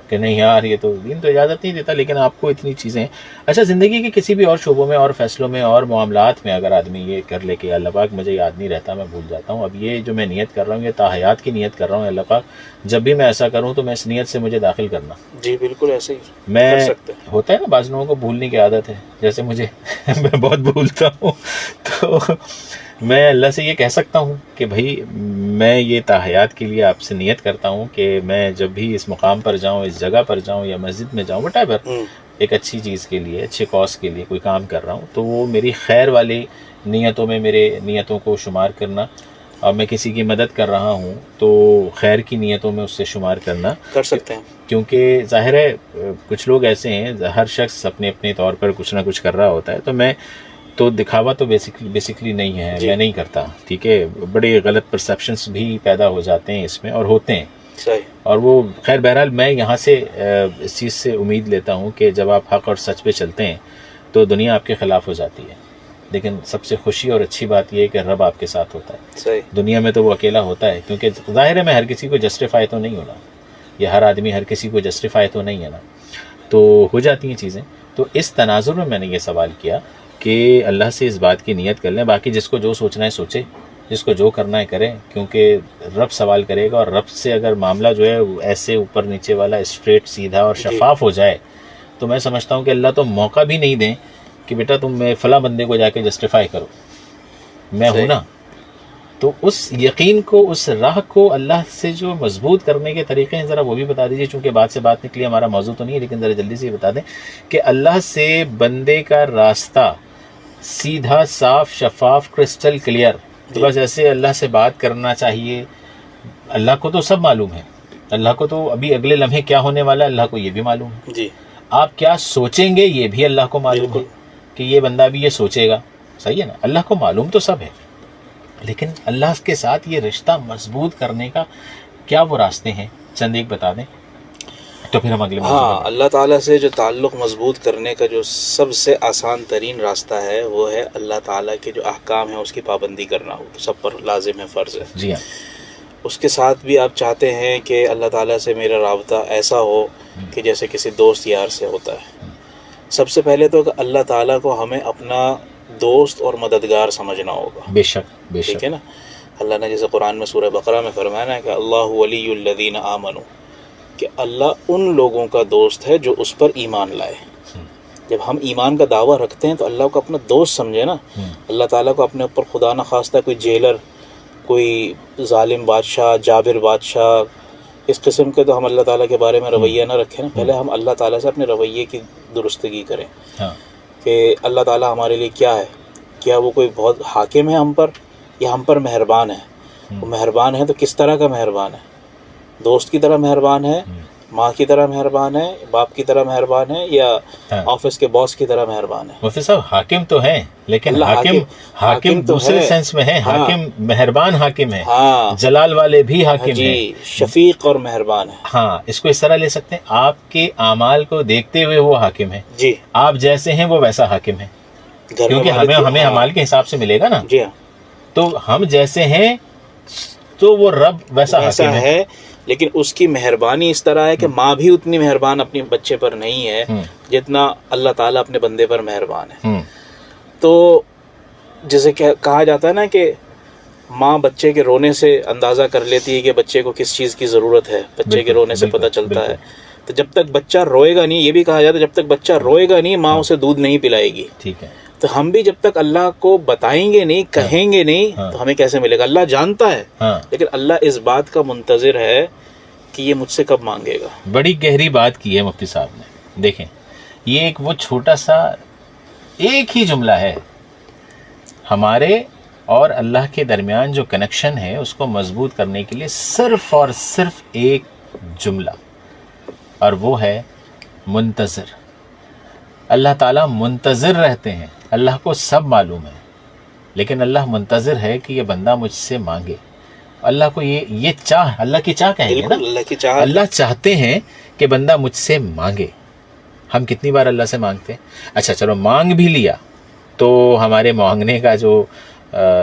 کہ نہیں یار یہ تو دین تو اجازت نہیں دیتا، لیکن آپ کو اتنی چیزیں. اچھا زندگی کے کسی بھی اور شعبوں میں اور فیصلوں میں اور معاملات میں اگر آدمی یہ کر لے کہ اللہ پاک مجھے یاد نہیں رہتا، میں بھول جاتا ہوں، اب یہ جو میں نیت کر رہا ہوں یہ تاحیات کی نیت کر رہا ہوں، اللہ پاک جب بھی میں ایسا کروں تو میں اس نیت سے مجھے داخل کرنا. جی بالکل ایسے ہی میں کر سکتے ہیں. ہوتا ہے نا بعض لوگوں کو بھولنے کی عادت ہے، جیسے مجھے میں بہت بھولتا ہوں، تو میں اللہ سے یہ کہہ سکتا ہوں کہ بھائی میں یہ تاحیات کے لیے آپ سے نیت کرتا ہوں کہ میں جب بھی اس مقام پر جاؤں، اس جگہ پر جاؤں یا مسجد میں جاؤں، وٹ ایور، ایک اچھی چیز کے لیے، اچھے کاز کے لیے کوئی کام کر رہا ہوں تو وہ میری خیر والی نیتوں میں میرے نیتوں کو شمار کرنا، اور میں کسی کی مدد کر رہا ہوں تو خیر کی نیتوں میں اس سے شمار کرنا کر سکتے ہیں. کیونکہ ظاہر ہے کچھ لوگ ایسے ہیں، ہر شخص اپنے اپنے طور پر کچھ نہ کچھ کر رہا ہوتا ہے، تو میں تو دکھاوا تو بیسکلی نہیں ہے، میں نہیں کرتا، ٹھیک ہے. بڑے غلط پرسیپشنس بھی پیدا ہو جاتے ہیں اس میں اور ہوتے ہیں، صحیح. اور وہ خیر بہرحال میں یہاں سے اس چیز سے امید لیتا ہوں کہ جب آپ حق اور سچ پہ چلتے ہیں تو دنیا آپ کے خلاف ہو جاتی ہے، لیکن سب سے خوشی اور اچھی بات یہ ہے کہ رب آپ کے ساتھ ہوتا ہے. صحیح. دنیا میں تو وہ اکیلا ہوتا ہے، کیونکہ ظاہر ہے میں ہر کسی کو جسٹیفائی تو نہیں ہونا، یا ہر آدمی ہر کسی کو جسٹیفائی تو نہیں ہے نا، تو ہو جاتی ہیں چیزیں. تو اس تناظر میں نے یہ سوال کیا کہ اللہ سے اس بات کی نیت کر لیں، باقی جس کو جو سوچنا ہے سوچے، جس کو جو کرنا ہے کرے، کیونکہ رب سوال کرے گا، اور رب سے اگر معاملہ جو ہے ایسے اوپر نیچے والا اسٹریٹ سیدھا اور شفاف ہو جائے تو میں سمجھتا ہوں کہ اللہ تو موقع بھی نہیں دیں کہ بیٹا تم فلاں بندے کو جا کے جسٹیفائی کرو، میں ہوں نا. تو اس یقین کو، اس راہ کو اللہ سے جو مضبوط کرنے کے طریقے ہیں ذرا وہ بھی بتا دیجیے، چونکہ بات سے بات نکلی، ہمارا موضوع تو نہیں ہے لیکن ذرا جلدی سے یہ بتا دیں کہ اللہ سے بندے کا راستہ سیدھا، صاف، شفاف، کرسٹل کلیئر، تو بس ایسے اللہ سے بات کرنا چاہیے. اللہ کو تو سب معلوم ہے، اللہ کو تو ابھی اگلے لمحے کیا ہونے والا ہے اللہ کو یہ بھی معلوم ہے. جی. آپ کیا سوچیں گے یہ بھی اللہ کو معلوم ہے کہ یہ بندہ بھی یہ سوچے گا، صحیح ہے نا. اللہ کو معلوم تو سب ہے، لیکن اللہ کے ساتھ یہ رشتہ مضبوط کرنے کا کیا وہ راستے ہیں، چند ایک بتا دیں تو پھر ہم اگلے موضوع ہاں. اللہ تعالیٰ سے جو تعلق مضبوط کرنے کا جو سب سے آسان ترین راستہ ہے وہ ہے اللہ تعالیٰ کے جو احکام ہیں اس کی پابندی کرنا، ہو سب پر لازم ہے، فرض ہے. جی ہاں. اس کے ساتھ بھی آپ چاہتے ہیں کہ اللہ تعالیٰ سے میرا رابطہ ایسا ہو کہ جیسے کسی دوست یار سے ہوتا ہے. سب سے پہلے تو اللہ تعالیٰ کو ہمیں اپنا دوست اور مددگار سمجھنا ہوگا. بے شک بے شک. ٹھیک ہے نا. اللہ نے جیسے قرآن میں سورہ بقرہ میں فرمایا ہے کہ اللہ ولی الذین آمنوا، کہ اللہ ان لوگوں کا دوست ہے جو اس پر ایمان لائے. جب ہم ایمان کا دعویٰ رکھتے ہیں تو اللہ کو اپنا دوست سمجھے نا. اللہ تعالیٰ کو اپنے اوپر خدا نخواستہ کوئی جیلر، کوئی ظالم بادشاہ، جابر بادشاہ، اس قسم کے تو ہم اللہ تعالیٰ کے بارے میں رویہ نہ رکھیں نا. پہلے ہم اللہ تعالیٰ سے اپنے رویے کی درستگی کریں کہ اللہ تعالیٰ ہمارے لیے کیا ہے. کیا وہ کوئی بہت حاکم ہے ہم پر، یا ہم پر مہربان ہے؟ وہ مہربان ہے تو کس طرح کا مہربان ہے؟ دوست کی طرح مہربان ہے، ماں کی طرح مہربان ہے، باپ کی طرح مہربان ہے، یا ہاں۔ آفس کے باس کی طرح مہربان ہے؟ مفتی صاحب حاکم تو ہیں، لیکن اللہ حاکم تو دوسرے ہے۔ سینس میں ہے، ہاں۔ حاکم مہربان حاکم ہے، ہاں جلال والے بھی حاکم جی، ہیں۔ شفیق اور مہربان ہے۔ ہاں، اس کو اس طرح لے سکتے ہیں، آپ کے اعمال کو دیکھتے ہوئے وہ حاکم ہے، جی، آپ جیسے ہیں وہ ویسا حاکم ہے، گھر میں کیونکہ والد ہمیں ہاں، اعمال کے حساب سے ملے گا نا، جی ہاں، تو ہم جیسے ہیں تو وہ رب ویسا ایسا حاکم ہے۔ ہے، لیکن اس کی مہربانی اس طرح ہے کہ ماں بھی اتنی مہربان اپنے بچے پر نہیں ہے ہوں، جتنا اللہ تعالیٰ اپنے بندے پر مہربان ہے۔ ہوں، تو جیسے کہ کہا جاتا ہے نا کہ ماں بچے کے رونے سے اندازہ کر لیتی ہے کہ بچے کو کس چیز کی ضرورت ہے، بچے کے بالکل، رونے سے بالکل، پتہ چلتا ہے۔ بالکل۔ تو جب تک بچہ روئے گا نہیں، یہ بھی کہا جاتا ہے جب تک بچہ روئے گا نہیں ماں اسے دودھ نہیں پلائے گی۔ ٹھیک ہے، تو ہم بھی جب تک اللہ کو بتائیں گے نہیں، کہیں گے نہیں، ہاں۔ تو ہمیں کیسے ملے گا؟ اللہ جانتا ہے، ہاں، لیکن اللہ اس بات کا منتظر ہے کہ یہ مجھ سے کب مانگے گا۔ بڑی گہری بات کی ہے مفتی صاحب نے۔ دیکھیں، یہ ایک وہ چھوٹا سا ایک ہی جملہ ہے، ہمارے اور اللہ کے درمیان جو کنیکشن ہے اس کو مضبوط کرنے کے لیے صرف اور صرف ایک جملہ، اور وہ ہے منتظر۔ اللہ تعالیٰ منتظر رہتے ہیں، اللہ کو سب معلوم ہے، لیکن اللہ منتظر ہے کہ یہ بندہ مجھ سے مانگے۔ اللہ کو یہ چاہ، اللہ کی چاہ کہیں گے نا، بالکل اللہ کی چاہت۔ اللہ چاہتے ہیں کہ بندہ مجھ سے مانگے۔ ہم کتنی بار اللہ سے مانگتے ہیں؟ اچھا چلو مانگ بھی لیا تو ہمارے مانگنے کا جو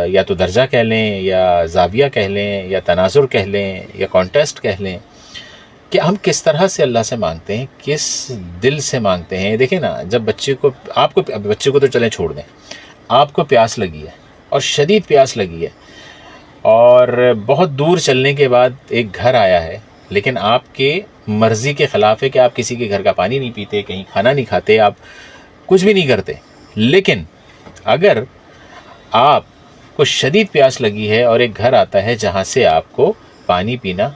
یا تو درجہ کہہ لیں یا زاویہ کہہ لیں یا تناظر کہہ لیں یا کانٹیسٹ کہہ لیں کہ ہم کس طرح سے اللہ سے مانگتے ہیں، کس دل سے مانگتے ہیں۔ دیکھیں نا، جب بچے کو تو چلیں چھوڑ دیں، آپ کو پیاس لگی ہے اور شدید پیاس لگی ہے، اور بہت دور چلنے کے بعد ایک گھر آیا ہے، لیکن آپ کے مرضی کے خلاف ہے کہ آپ کسی کے گھر کا پانی نہیں پیتے، کہیں کھانا نہیں کھاتے، آپ کچھ بھی نہیں کرتے۔ لیکن اگر آپ کو شدید پیاس لگی ہے اور ایک گھر آتا ہے جہاں سے آپ کو پانی پینا،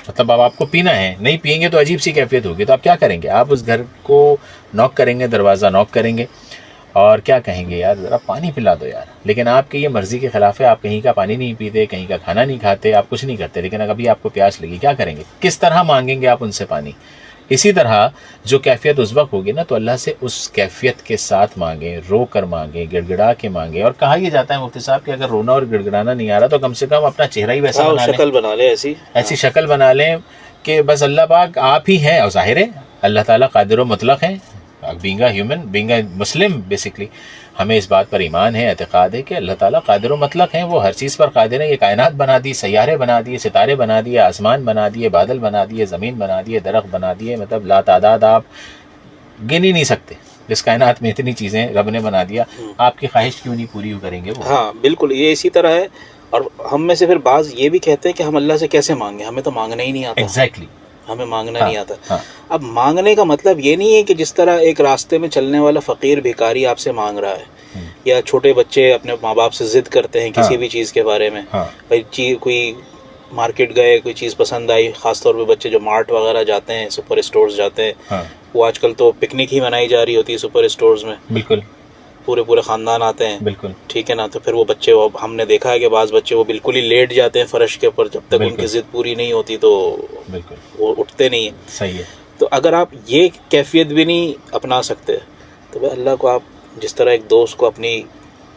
مطلب اب آپ کو پینا ہے، نہیں پئیں گے تو عجیب سی کیفیت ہوگی، تو آپ کیا کریں گے؟ آپ اس گھر کو نوک کریں گے، دروازہ نوک کریں گے اور کیا کہیں گے؟ یار ذرا پانی پلا دو یار۔ لیکن آپ کی یہ مرضی کے خلاف ہے، آپ کہیں کا پانی نہیں پیتے، کہیں کا کھانا نہیں کھاتے، آپ کچھ نہیں کرتے، لیکن ابھی آپ کو پیاس لگی، کیا کریں گے؟ کس طرح مانگیں گے آپ ان سے پانی؟ اسی طرح جو کیفیت اس وقت ہوگی نا، تو اللہ سے اس کیفیت کے ساتھ مانگیں، رو کر مانگیں، گڑ گڑا کے مانگیں۔ اور کہا یہ جاتا ہے مفتی صاحب کہ اگر رونا اور گڑ گڑانا نہیں آ رہا تو کم سے کم اپنا چہرہ ہی ویسا بنا لیں، شکل بنا لے ایسی شکل بنا لیں کہ بس اللہ پاک آپ ہی ہیں۔ اور ظاہر ہے اللہ تعالیٰ قادر و مطلق ہیں، being a human, being a Muslim, basically ہمیں اس بات پر ایمان ہے، اعتقاد ہے کہ اللہ تعالیٰ قادر و مطلق ہیں، وہ ہر چیز پر قادر ہیں۔ یہ کائنات بنا دی، سیارے بنا دیے، ستارے بنا دیے، آسمان بنا دیے، بادل بنا دیے، زمین بنا دیے، درخت بنا دیے، مطلب لا تعداد آپ گن ہی نہیں سکتے۔ اس کائنات میں اتنی چیزیں رب نے بنا دیا، آپ کی خواہش کیوں نہیں پوری کریں گے وہ؟ ہاں بالکل، یہ اسی طرح ہے۔ اور ہم میں سے پھر بعض یہ بھی کہتے ہیں کہ ہم اللہ سے کیسے مانگیں، ہمیں تو مانگنا ہی نہیں آتا۔ ایگزیکٹلی، ہمیں مانگنا نہیں آتا۔ ہاں، اب مانگنے کا مطلب یہ نہیں ہے کہ جس طرح ایک راستے میں چلنے والا فقیر بھکاری آپ سے مانگ رہا ہے، یا چھوٹے بچے اپنے ماں باپ سے ضد کرتے ہیں کسی بھی چیز کے بارے میں۔ ہاں، کوئی مارکیٹ گئے، کوئی چیز پسند آئی، خاص طور پہ بچے جو مارٹ وغیرہ جاتے ہیں، سپر اسٹورز جاتے ہیں، ہاں، وہ آج کل تو پکنک ہی منائی جا رہی ہوتی ہے سپر اسٹورز میں، بالکل پورے خاندان آتے ہیں، بالکل، ٹھیک ہے نا؟ تو پھر وہ بچے، ہم نے دیکھا ہے کہ بعض بچے وہ بالکل ہی لیٹ جاتے ہیں فرش کے اوپر، جب تک ان کی ضد پوری نہیں ہوتی تو بالکل وہ اٹھتے نہیں ہیں۔ صحیح ہے۔ تو اگر آپ یہ کیفیت بھی نہیں اپنا سکتے تو بھائی اللہ کو آپ جس طرح ایک دوست کو اپنی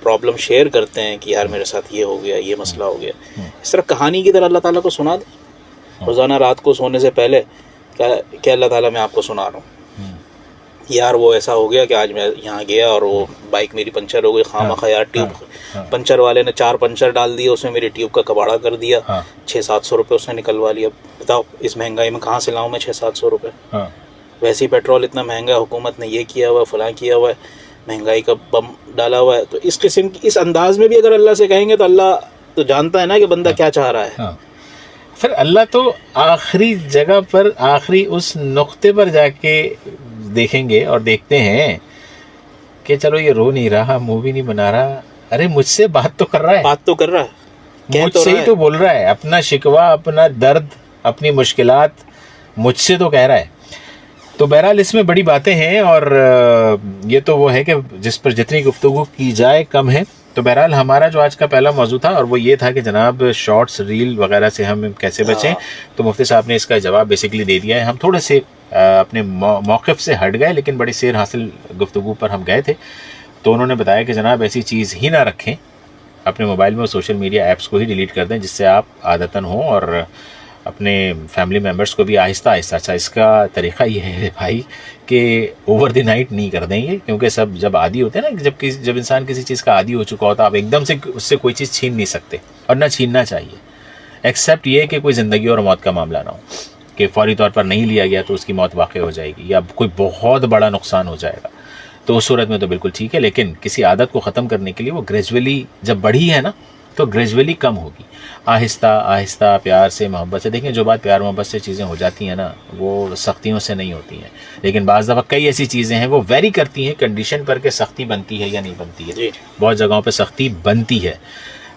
پرابلم شیئر کرتے ہیں کہ یار میرے ساتھ یہ ہو گیا، یہ مسئلہ ہو گیا، اس طرح کہانی کی طرح اللہ تعالیٰ کو سنا دیں روزانہ رات کو سونے سے پہلے کہ اللہ تعالیٰ میں آپ کو سنا رہا ہوں یار وہ ایسا ہو گیا کہ آج میں یہاں گیا اور وہ بائک میری پنچر ہو گئی، خواہ مخواہ یار ٹیوب پنچر والے نے 4 پنچر ڈال دیے، اس میں میری ٹیوب کا کباڑا کر دیا، 600-700 روپے اس نے نکلوا لیا۔ بتاؤ اس مہنگائی میں کہاں سے لاؤں میں 600-700 روپے؟ ویسے ہی پیٹرول اتنا مہنگا ہے، حکومت نے یہ کیا ہوا ہے، فلاں کیا ہوا ہے، مہنگائی کا بم ڈالا ہوا ہے۔ تو اس قسم کی اس انداز میں بھی اگر اللہ سے کہیں گے تو اللہ تو جانتا ہے نا کہ بندہ کیا چاہ رہا ہے۔ پھر اللہ تو آخری جگہ پر، آخری اس نقطے پر جا کے دیکھیں گے اور دیکھتے ہیں کہ چلو یہ رو نہیں رہا، منہ بھی نہیں بنا رہا، ارے مجھ سے بات تو کر رہا ہے، بات تو کر رہا ہے، مجھ سے ہی تو بول رہا ہے، اپنا شکوہ، اپنا درد، اپنی مشکلات مجھ سے تو کہہ رہا ہے۔ تو بہرحال اس میں بڑی باتیں ہیں، اور یہ تو وہ ہے کہ جس پر جتنی گفتگو کی جائے کم ہے۔ تو بہرحال ہمارا جو آج کا پہلا موضوع تھا اور وہ یہ تھا کہ جناب شارٹس ریل وغیرہ سے ہم کیسے بچیں. تو مفتی صاحب نے اس کا جواب بیسکلی دے دیا ہے. ہم تھوڑے سے اپنے موقف سے ہٹ گئے لیکن بڑی سیر حاصل گفتگو پر ہم گئے تھے. تو انہوں نے بتایا کہ جناب ایسی چیز ہی نہ رکھیں اپنے موبائل میں, سوشل میڈیا ایپس کو ہی ڈیلیٹ کر دیں جس سے آپ عادتاً ہوں, اور اپنے فیملی ممبرس کو بھی آہستہ آہستہ. اچھا اس کا طریقہ یہ ہے بھائی کہ اوور دی نائٹ نہیں کر دیں گے, کیونکہ سب جب عادی ہوتے ہیں نا, جب انسان کسی چیز کا عادی ہو چکا ہوتا ہے آپ ایک دم سے اس سے کوئی چیز چھین نہیں سکتے اور نہ چھیننا چاہیے, ایکسیپٹ یہ کہ کوئی زندگی اور موت کا معاملہ نہ ہو کہ فوری طور پر نہیں لیا گیا تو اس کی موت واقع ہو جائے گی یا کوئی بہت بڑا نقصان ہو جائے گا, تو اس صورت میں تو بالکل ٹھیک ہے. لیکن کسی عادت کو ختم کرنے کے لیے وہ گریجولی جب بڑھی ہے نا تو گریجولی کم ہوگی, آہستہ آہستہ پیار سے محبت سے. دیکھیں جو بات پیار محبت سے چیزیں ہو جاتی ہیں نا وہ سختیوں سے نہیں ہوتی ہیں, لیکن بعض دفعہ کئی ایسی چیزیں ہیں وہ ویری کرتی ہیں کنڈیشن پر کہ سختی بنتی ہے یا نہیں بنتی ہے. بہت جگہوں پہ سختی بنتی ہے.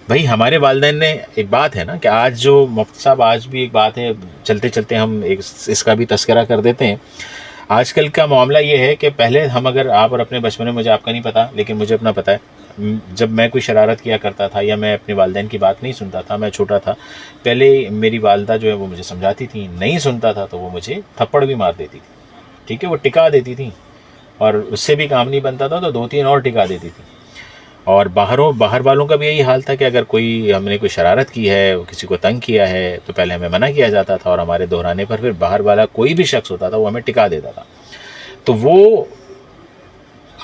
بھائی ہمارے والدین نے ایک بات ہے نا کہ آج جو مفتی صاحب آج بھی ایک بات ہے, چلتے چلتے ہم اس کا بھی تذکرہ کر دیتے ہیں. آج کل کا معاملہ یہ ہے کہ پہلے ہم اگر آپ اور اپنے بچپن میں, مجھے آپ کا نہیں پتا لیکن مجھے اپنا پتا ہے, جب میں کوئی شرارت کیا کرتا تھا یا میں اپنے والدین کی بات نہیں سنتا تھا, میں چھوٹا تھا, پہلے میری والدہ جو ہے وہ مجھے سمجھاتی تھی, نہیں سنتا تھا تو وہ مجھے تھپڑ بھی مار دیتی تھی. ٹھیک ہے, وہ ٹکا دیتی تھی اور اس سے بھی کام نہیں بنتا تھا تو 2-3 اور ٹکا دیتی تھی. اور باہر والوں کا بھی یہی حال تھا کہ اگر ہم نے کوئی شرارت کی ہے, کسی کو تنگ کیا ہے تو پہلے ہمیں منع کیا جاتا تھا اور ہمارے دہرانے پر پھر باہر والا کوئی بھی شخص ہوتا تھا وہ ہمیں ٹکا دیتا تھا. تو وہ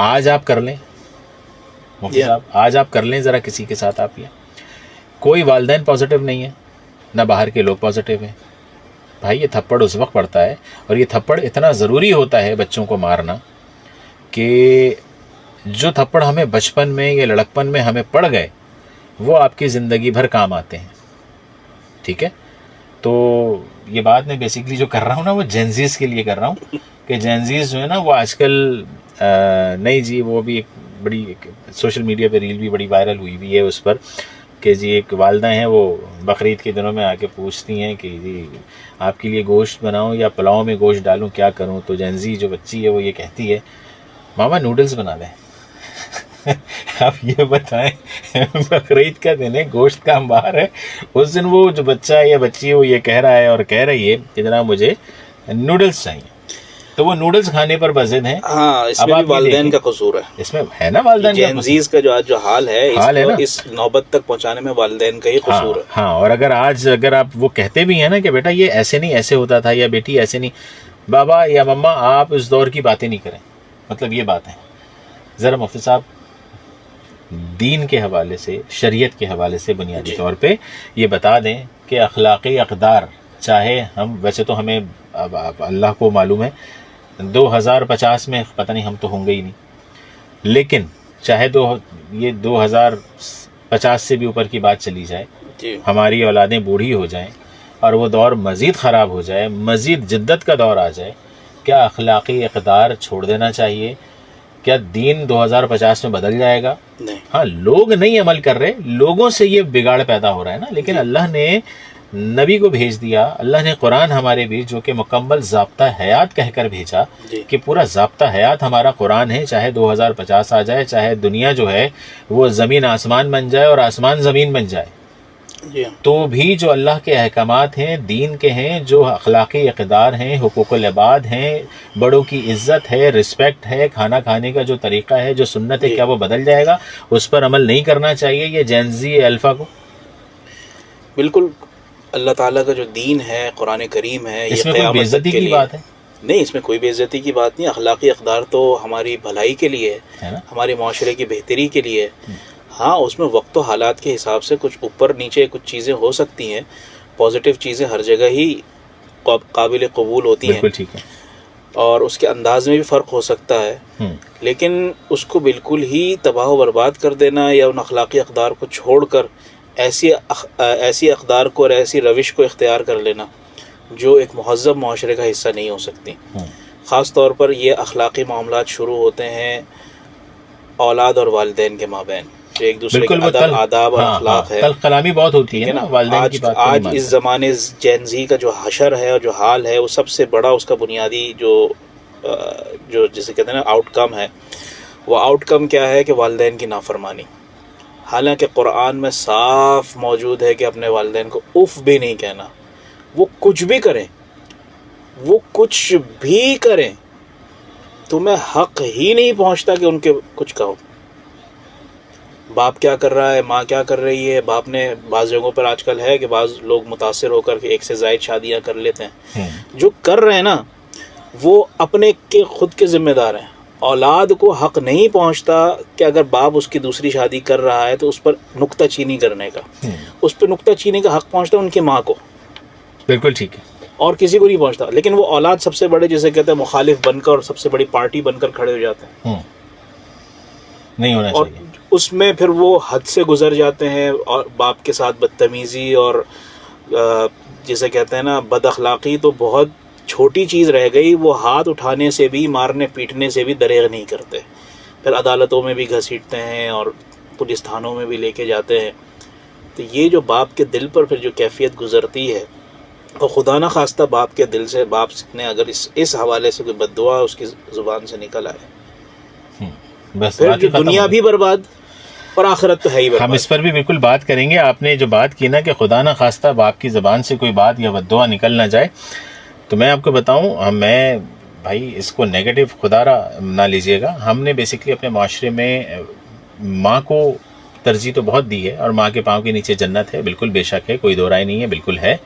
آج آپ کر لیں مفتی صاحب, آج آپ کر لیں ذرا کسی کے ساتھ, آپ یا کوئی والدین پازیٹیو نہیں ہے نہ باہر کے لوگ پازیٹیو ہیں. بھائی یہ تھپڑ اس وقت پڑتا ہے اور یہ تھپڑ اتنا ضروری ہوتا ہے بچوں کو مارنا کہ جو تھپڑ ہمیں بچپن میں یا لڑکپن میں ہمیں پڑ گئے وہ آپ کی زندگی بھر کام آتے ہیں. ٹھیک ہے, تو یہ بات میں بیسکلی جو کر رہا ہوں نا وہ جینزیز کے لیے کر رہا ہوں کہ جینزیز جو ہے نا وہ آج کل نہیں جی, وہ بھی ایک بڑی سوشل میڈیا پہ ریل بھی بڑی وائرل ہوئی بھی ہے اس پر کہ جی ایک والدہ ہیں وہ بقرعید کے دنوں میں آ کے پوچھتی ہیں کہ جی آپ کے لیے گوشت بناؤں یا پلاؤ میں گوشت ڈالوں, کیا کروں؟ تو جینزی جو بچی ہے وہ یہ کہتی ہے ماما نوڈلز بنا لیں. آپ یہ بتائیں بقرعید کا دن ہے, گوشت کا انبار ہے, اس دن وہ جو بچہ یا بچی ہے وہ یہ کہہ رہا ہے اور کہہ رہی ہے کہ جناب مجھے نوڈلز چاہیے, تو وہ نوڈلز کھانے پر بضد ہیں. ہاں اس میں بھی والدین کا قصور ہے, اس میں ہے نا والدین کا جینزیز کا جو حال ہے اس نوبت تک پہنچانے میں والدین کا ہی قصور ہے. ہاں, اور اگر آپ وہ کہتے بھی ہیں نا کہ بیٹا یہ ایسے نہیں ایسے ہوتا تھا یا بیٹی ایسے نہیں, بابا یا مما آپ اس دور کی باتیں نہیں کریں. مطلب یہ بات ہے ذرا مفتی صاحب دین کے حوالے سے, شریعت کے حوالے سے بنیادی طور پہ یہ بتا دیں کہ اخلاقی اقدار, چاہے ہم ویسے تو ہمیں اللہ کو معلوم ہے 2050 میں پتہ نہیں ہم تو ہوں گے ہی نہیں, لیکن چاہے یہ 2050 سے بھی اوپر کی بات چلی جائے, ہماری اولادیں بوڑھی ہو جائیں اور وہ دور مزید خراب ہو جائے, مزید جدت کا دور آ جائے, کیا اخلاقی اقدار چھوڑ دینا چاہیے؟ کیا دین 2050 میں بدل جائے گا؟ ہاں لوگ نہیں عمل کر رہے, لوگوں سے یہ بگاڑ پیدا ہو رہا ہے نا, لیکن اللہ نے نبی کو بھیج دیا, اللہ نے قرآن ہمارے بیچ جو کہ مکمل ضابطہ حیات کہہ کر بھیجا کہ پورا ضابطہ حیات ہمارا قرآن ہے, چاہے 2050 آ جائے, چاہے دنیا جو ہے وہ زمین آسمان بن جائے اور آسمان زمین بن جائے, تو بھی جو اللہ کے احکامات ہیں, دین کے ہیں, جو اخلاقی اقدار ہیں, حقوق العباد ہیں, بڑوں کی عزت ہے, رسپیکٹ ہے, کھانا کھانے کا جو طریقہ ہے, جو سنت ہے, کیا وہ بدل جائے گا؟ اس پر عمل نہیں کرنا چاہیے یہ جینزی الفا کو. بالکل, اللہ تعالیٰ کا جو دین ہے, قرآن کریم ہے, اس میں کوئی بے عزتی کی بات ہے نہیں, اس میں کوئی بے عزتی کی بات نہیں. اخلاقی اقدار تو ہماری بھلائی کے لیے ہے, ہمارے معاشرے کی بہتری کے لیے. ہاں اس میں وقت و حالات کے حساب سے کچھ اوپر نیچے کچھ چیزیں ہو سکتی ہیں, پازیٹیو چیزیں ہر جگہ ہی قابل قبول ہوتی ہیں, ٹھیک ہے, اور اس کے انداز میں بھی فرق ہو سکتا ہے, لیکن اس کو بالکل ہی تباہ و برباد کر دینا یا ان اخلاقی اقدار کو چھوڑ کر ایسی اقدار کو اور ایسی روش کو اختیار کر لینا جو ایک مہذب معاشرے کا حصہ نہیں ہو سکتی. خاص طور پر یہ اخلاقی معاملات شروع ہوتے ہیں اولاد اور والدین کے مابین, جو ایک دوسرے کے آداب اور اخلاق ہے, تلخ کلامی بہت ہوتی ہے نا والدین کی بات. آج اس زمانے جینزی کا جو حشر ہے اور جو حال ہے, وہ سب سے بڑا اس کا بنیادی جو جسے کہتے ہیں نا آؤٹ کم ہے, وہ آؤٹ کم کیا ہے کہ والدین کی نافرمانی. حالانکہ قرآن میں صاف موجود ہے کہ اپنے والدین کو اف بھی نہیں کہنا. وہ کچھ بھی کریں، وہ کچھ بھی کریں، تمہیں حق ہی نہیں پہنچتا کہ ان کے کچھ کہو. باپ کیا کر رہا ہے، ماں کیا کر رہی ہے، باپ نے بعض جگہوں پر آج کل ہے کہ بعض لوگ متاثر ہو کر کے ایک سے زائد شادیاں کر لیتے ہیں. جو کر رہے ہیں نا وہ اپنے کے خود کے ذمہ دار ہیں. اولاد کو حق نہیں پہنچتا کہ اگر باپ اس کی دوسری شادی کر رہا ہے تو اس پر نکتہ چینی کرنے کا. اس پہ نکتہ چینی کا حق پہنچتا ہے ان کی ماں کو. بالکل ٹھیک ہے. اور کسی کو نہیں پہنچتا. لیکن وہ اولاد سب سے بڑے جسے کہتے ہیں مخالف بن کر اور سب سے بڑی پارٹی بن کر کھڑے ہو جاتے ہیں. نہیں ہونا اور چاہیے. اس میں پھر وہ حد سے گزر جاتے ہیں اور باپ کے ساتھ بدتمیزی اور جسے کہتے ہیں نا بد اخلاقی تو بہت چھوٹی چیز رہ گئی. وہ ہاتھ اٹھانے سے بھی، مارنے پیٹنے سے بھی دریغ نہیں کرتے. پھر عدالتوں میں بھی گھسیٹتے ہیں اور پولیس تھانوں میں بھی لے کے جاتے ہیں. تو یہ جو باپ کے دل پر پھر جو کیفیت گزرتی ہے، اور خدا نہ خواستہ باپ کے دل سے، باپ نے اگر اس حوالے سے کوئی بد دعا اس کی زبان سے نکل آئے، بس پھر جو دنیا بھی برباد اور آخرت تو ہے ہی برباد. ہم اس پر بھی بالکل بات کریں گے. آپ نے جو بات کی نا کہ خدا نہ خواستہ باپ کی زبان سے کوئی بات یا بد دعا نکل نہ جائے، تو میں آپ کو بتاؤں، میں بھائی اس کو نیگیٹو خدا را نہ لیجئے گا. ہم نے بیسکلی اپنے معاشرے میں ماں کو ترجیح تو بہت دی ہے، اور ماں کے پاؤں کے نیچے جنت ہے، بالکل بے شک ہے، کوئی دو رائے نہیں ہے، بالکل ہے.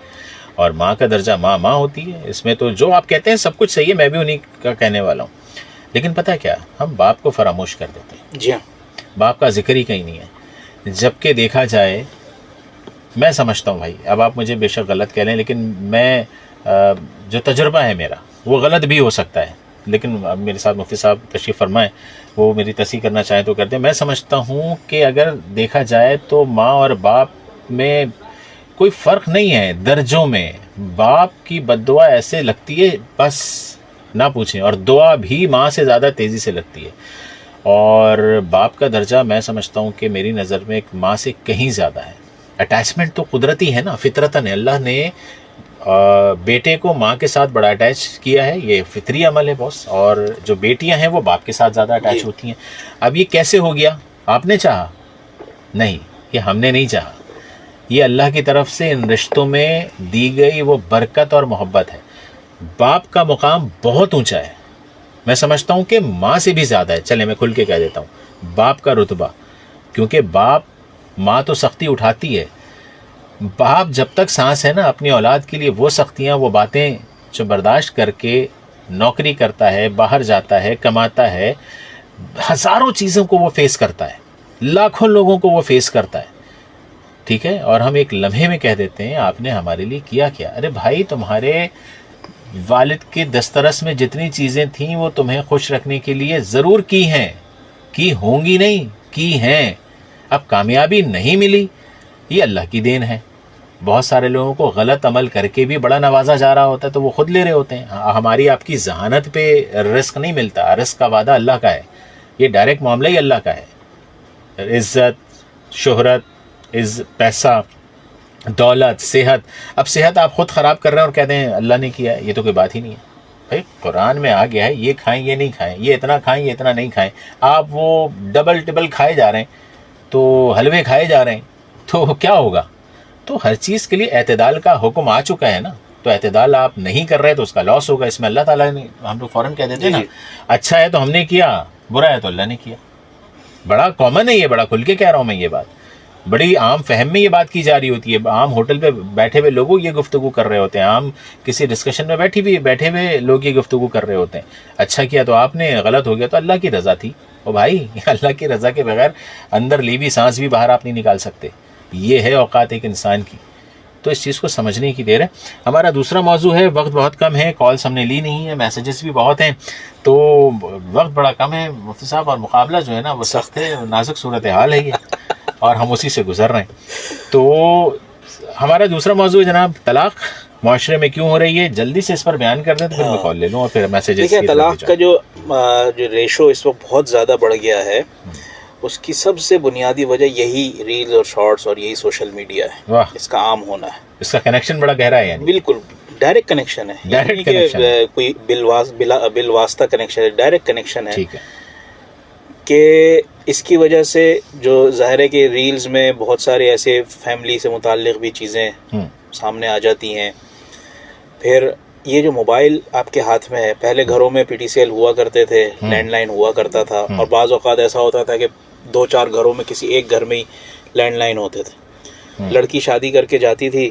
اور ماں کا درجہ ماں ہوتی ہے. اس میں تو جو آپ کہتے ہیں سب کچھ صحیح ہے، میں بھی انہی کا کہنے والا ہوں. لیکن پتہ کیا، ہم باپ کو فراموش کر دیتے ہیں. جی ہاں، باپ کا ذکر ہی کہیں نہیں ہے. جبکہ دیکھا جائے، میں سمجھتا ہوں بھائی، اب آپ مجھے بے شک غلط کہہ لیں، لیکن میں جو تجربہ ہے میرا وہ غلط بھی ہو سکتا ہے. لیکن اب میرے ساتھ مفتی صاحب تشریف فرمائیں، وہ میری تصحیح کرنا چاہیں تو کر دیں. میں سمجھتا ہوں کہ اگر دیکھا جائے تو ماں اور باپ میں کوئی فرق نہیں ہے درجوں میں. باپ کی بد دعا ایسے لگتی ہے بس نہ پوچھیں، اور دعا بھی ماں سے زیادہ تیزی سے لگتی ہے. اور باپ کا درجہ میں سمجھتا ہوں کہ میری نظر میں ایک ماں سے کہیں زیادہ ہے. اٹیچمنٹ تو قدرتی ہے نا، فطرتاً اللہ نے بیٹے کو ماں کے ساتھ بڑا اٹیچ کیا ہے، یہ فطری عمل ہے باس. اور جو بیٹیاں ہیں وہ باپ کے ساتھ زیادہ اٹیچ ہوتی ہیں. اب یہ کیسے ہو گیا؟ آپ نے چاہا؟ نہیں، یہ ہم نے نہیں چاہا. یہ اللہ کی طرف سے ان رشتوں میں دی گئی وہ برکت اور محبت ہے. باپ کا مقام بہت اونچا ہے، میں سمجھتا ہوں کہ ماں سے بھی زیادہ ہے. چلیں میں کھل کے کہہ دیتا ہوں، باپ کا رتبہ، کیونکہ باپ، ماں تو سختی اٹھاتی ہے، باپ جب تک سانس ہے نا اپنی اولاد کے لیے وہ سختیاں، وہ باتیں جو برداشت کر کے نوکری کرتا ہے، باہر جاتا ہے، کماتا ہے، ہزاروں چیزوں کو وہ فیس کرتا ہے، لاکھوں لوگوں کو وہ فیس کرتا ہے. ٹھیک ہے، اور ہم ایک لمحے میں کہہ دیتے ہیں آپ نے ہمارے لیے کیا کیا. ارے بھائی، تمہارے والد کے دسترس میں جتنی چیزیں تھیں وہ تمہیں خوش رکھنے کے لیے ضرور کی ہیں، کی ہوں گی نہیں، کی ہیں. اب کامیابی نہیں ملی، یہ اللہ کی دین ہے. بہت سارے لوگوں کو غلط عمل کر کے بھی بڑا نوازا جا رہا ہوتا ہے تو وہ خود لے رہے ہوتے ہیں. ہماری آپ کی ذہانت پہ رزق نہیں ملتا، رزق کا وعدہ اللہ کا ہے، یہ ڈائریکٹ معاملہ ہی اللہ کا ہے. عزت، شہرت، پیسہ، دولت، صحت. اب صحت آپ خود خراب کر رہے ہیں اور کہتے ہیں اللہ نے کیا ہے، یہ تو کوئی بات ہی نہیں ہے. بھائی قرآن میں آ گیا ہے یہ کھائیں یہ نہیں کھائیں، یہ اتنا کھائیں یہ اتنا نہیں کھائیں. آپ وہ ڈبل ٹبل کھائے جا رہے ہیں، تو حلوے کھائے جا رہے ہیں، تو کیا ہوگا؟ تو ہر چیز کے لیے اعتدال کا حکم آ چکا ہے نا. تو اعتدال آپ نہیں کر رہے تو اس کا لاس ہوگا. اس میں اللہ تعالیٰ نے، ہم لوگ فوراً کہہ دیتے ہیں نا، اچھا ہے تو ہم نے کیا، برا ہے تو اللہ نے کیا. بڑا کامن ہے یہ، بڑا کھل کے کہہ رہا ہوں میں. یہ بات بڑی عام فہم میں یہ بات کی جا رہی ہوتی ہے. عام ہوٹل پہ بیٹھے ہوئے لوگوں یہ گفتگو کر رہے ہوتے ہیں، عام کسی ڈسکشن میں بیٹھے ہوئے لوگ یہ گفتگو کر رہے ہوتے ہیں. اچھا کیا تو آپ نے، غلط ہو گیا تو اللہ کی رضا تھی. او بھائی، اللہ کی رضا کے بغیر اندر لی ہوئی سانس بھی باہر آپ نہیں نکال سکتے. یہ ہے اوقات ایک انسان کی. تو اس چیز کو سمجھنے کی دیر ہے. ہمارا دوسرا موضوع ہے، وقت بہت کم ہے، کالز ہم نے لی نہیں ہے، میسیجز بھی بہت ہیں، تو وقت بڑا کم ہے مفتی صاحب، اور مقابلہ جو ہے نا وہ سخت ہے، نازک صورتحال ہے یہ، اور ہم اسی سے گزر رہے ہیں. تو ہمارا دوسرا موضوع ہے جناب طلاق معاشرے میں کیوں ہو رہی ہے. جلدی سے اس پر بیان کر دیں تو پھر میں کال لے لوں اور پھر میسیجز. دیکھیں، طلاق کا جو ریشو اس وقت بہت زیادہ بڑھ گیا ہے، اس کی سب سے بنیادی وجہ یہی ریلز اور شارٹس اور یہی سوشل میڈیا ہے. اس کا عام ہونا ہے. اس کا کنیکشن بڑا گہرا ہے، یعنی بالکل ڈائریکٹ کنیکشن ہے، یعنی کہ کوئی بل واسطہ کنیکشن ہے، ڈائریکٹ کنیکشن ہے. ٹھیک ہے کہ اس کی وجہ سے جو ظاہر ہے کہ ریلز میں بہت سارے ایسے فیملی سے متعلق بھی چیزیں سامنے آ جاتی ہیں. پھر یہ جو موبائل آپ کے ہاتھ میں ہے، پہلے گھروں میں پی ٹی سی ایل ہوا کرتے تھے، لینڈ لائن ہوا کرتا تھا، اور بعض اوقات ایسا ہوتا تھا کہ 2-4 گھروں میں کسی ایک گھر میں ہی لینڈ لائن ہوتے تھے. لڑکی شادی کر کے جاتی تھی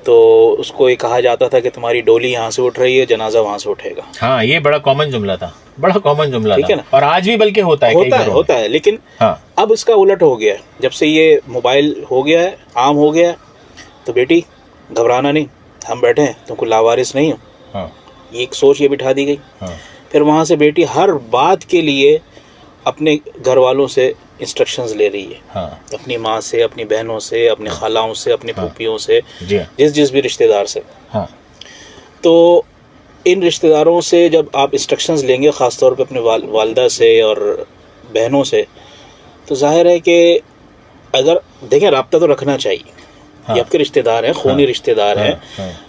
تو اس کو یہ کہا جاتا تھا کہ تمہاری ڈولی یہاں سے اٹھ رہی ہے، جنازہ وہاں سے اٹھے گا. ہاں یہ بڑا کامن جملہ تھا، بڑا کامن جملہ ٹھیک ہے تھا، نا؟ اور آج بھی بلکہ ہوتا ہے. لیکن ہاں اب اس کا الٹ ہو گیا ہے. جب سے یہ موبائل ہو گیا ہے، عام ہو گیا ہے، تو بیٹی گھبرانا نہیں، ہم بیٹھے ہیں، تم کو لاوارث نہیں ہو. ہاں یہ ایک سوچ یہ بٹھا دی گئی. ہاں پھر وہاں سے بیٹی ہر بات کے لیے اپنے گھر والوں سے انسٹرکشنز لے رہی ہے، ہاں اپنی ماں سے، اپنی بہنوں سے، اپنی خالاؤں سے، اپنی پھوپھیوں سے، جی جس بھی رشتہ دار سے. ہاں تو ان رشتہ داروں سے جب آپ انسٹرکشنز لیں گے، خاص طور پہ اپنے والدہ سے اور بہنوں سے، تو ظاہر ہے کہ اگر دیکھیں رابطہ تو رکھنا چاہیے. یہ آپ کے رشتہ دار ہیں، خونی رشتہ دار ہیں،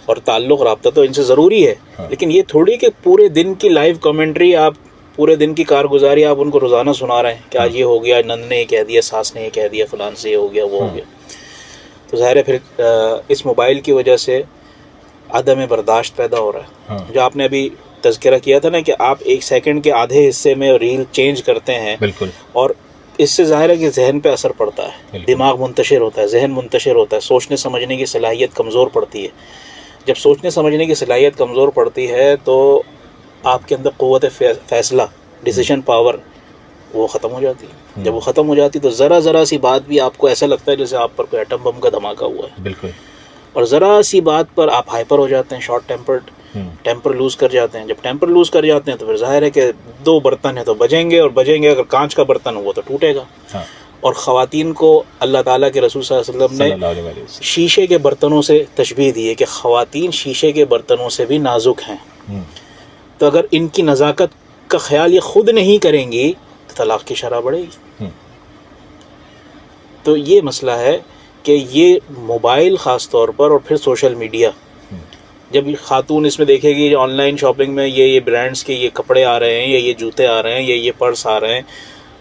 اور تعلق رابطہ تو ان سے ضروری ہے. لیکن یہ تھوڑی کہ پورے دن کی لائیو کمنٹری، آپ پورے دن کی کارگزاری آپ ان کو روزانہ سنا رہے ہیں کہ آج یہ ہو گیا، نند نے یہ کہہ دیا، ساس نے یہ کہہ دیا، فلان سے یہ ہو گیا، وہ ہو گیا. تو ظاہر ہے پھر اس موبائل کی وجہ سے عدم برداشت پیدا ہو رہا ہے. جو آپ نے ابھی تذکرہ کیا تھا نا کہ آپ 1 سیکنڈ کے آدھے حصے میں ریل چینج کرتے ہیں، بالکل، اور اس سے ظاہر ہے کہ ذہن پہ اثر پڑتا ہے، دماغ منتشر ہوتا ہے، ذہن منتشر ہوتا ہے، سوچنے سمجھنے کی صلاحیت کمزور پڑتی ہے. جب سوچنے سمجھنے کی صلاحیت کمزور پڑتی ہے تو آپ کے اندر قوت فیصلہ، ڈیسیشن پاور، وہ ختم ہو جاتی ہے. جب وہ ختم ہو جاتی تو ذرا سی بات بھی آپ کو ایسا لگتا ہے جیسے آپ پر کوئی ایٹم بم کا دھماکہ ہوا ہے. بالکل. اور ذرا سی بات پر آپ ہائپر ہو جاتے ہیں، شارٹ ٹیمپرڈ، ٹیمپر لوز کر جاتے ہیں. جب ٹیمپر لوز کر جاتے ہیں تو پھر ظاہر ہے کہ 2 برتن ہیں تو بجیں گے، اور بجیں گے، اگر کانچ کا برتن ہو وہ تو ٹوٹے گا. اور خواتین کو اللہ تعالیٰ کے رسول صلی اللہ علیہ وسلم نے شیشے کے برتنوں سے تشبیہ دی ہے کہ خواتین شیشے کے برتنوں سے بھی نازک ہیں. تو اگر ان کی نزاکت کا خیال یہ خود نہیں کریں گی تو طلاق کی شرح بڑھے گی. تو یہ مسئلہ ہے کہ یہ موبائل خاص طور پر، اور پھر سوشل میڈیا، جب خاتون اس میں دیکھے گی آن لائن شاپنگ میں یہ برانڈز کے یہ کپڑے آ رہے ہیں، یا یہ جوتے آ رہے ہیں، یا یہ پرس آ رہے ہیں،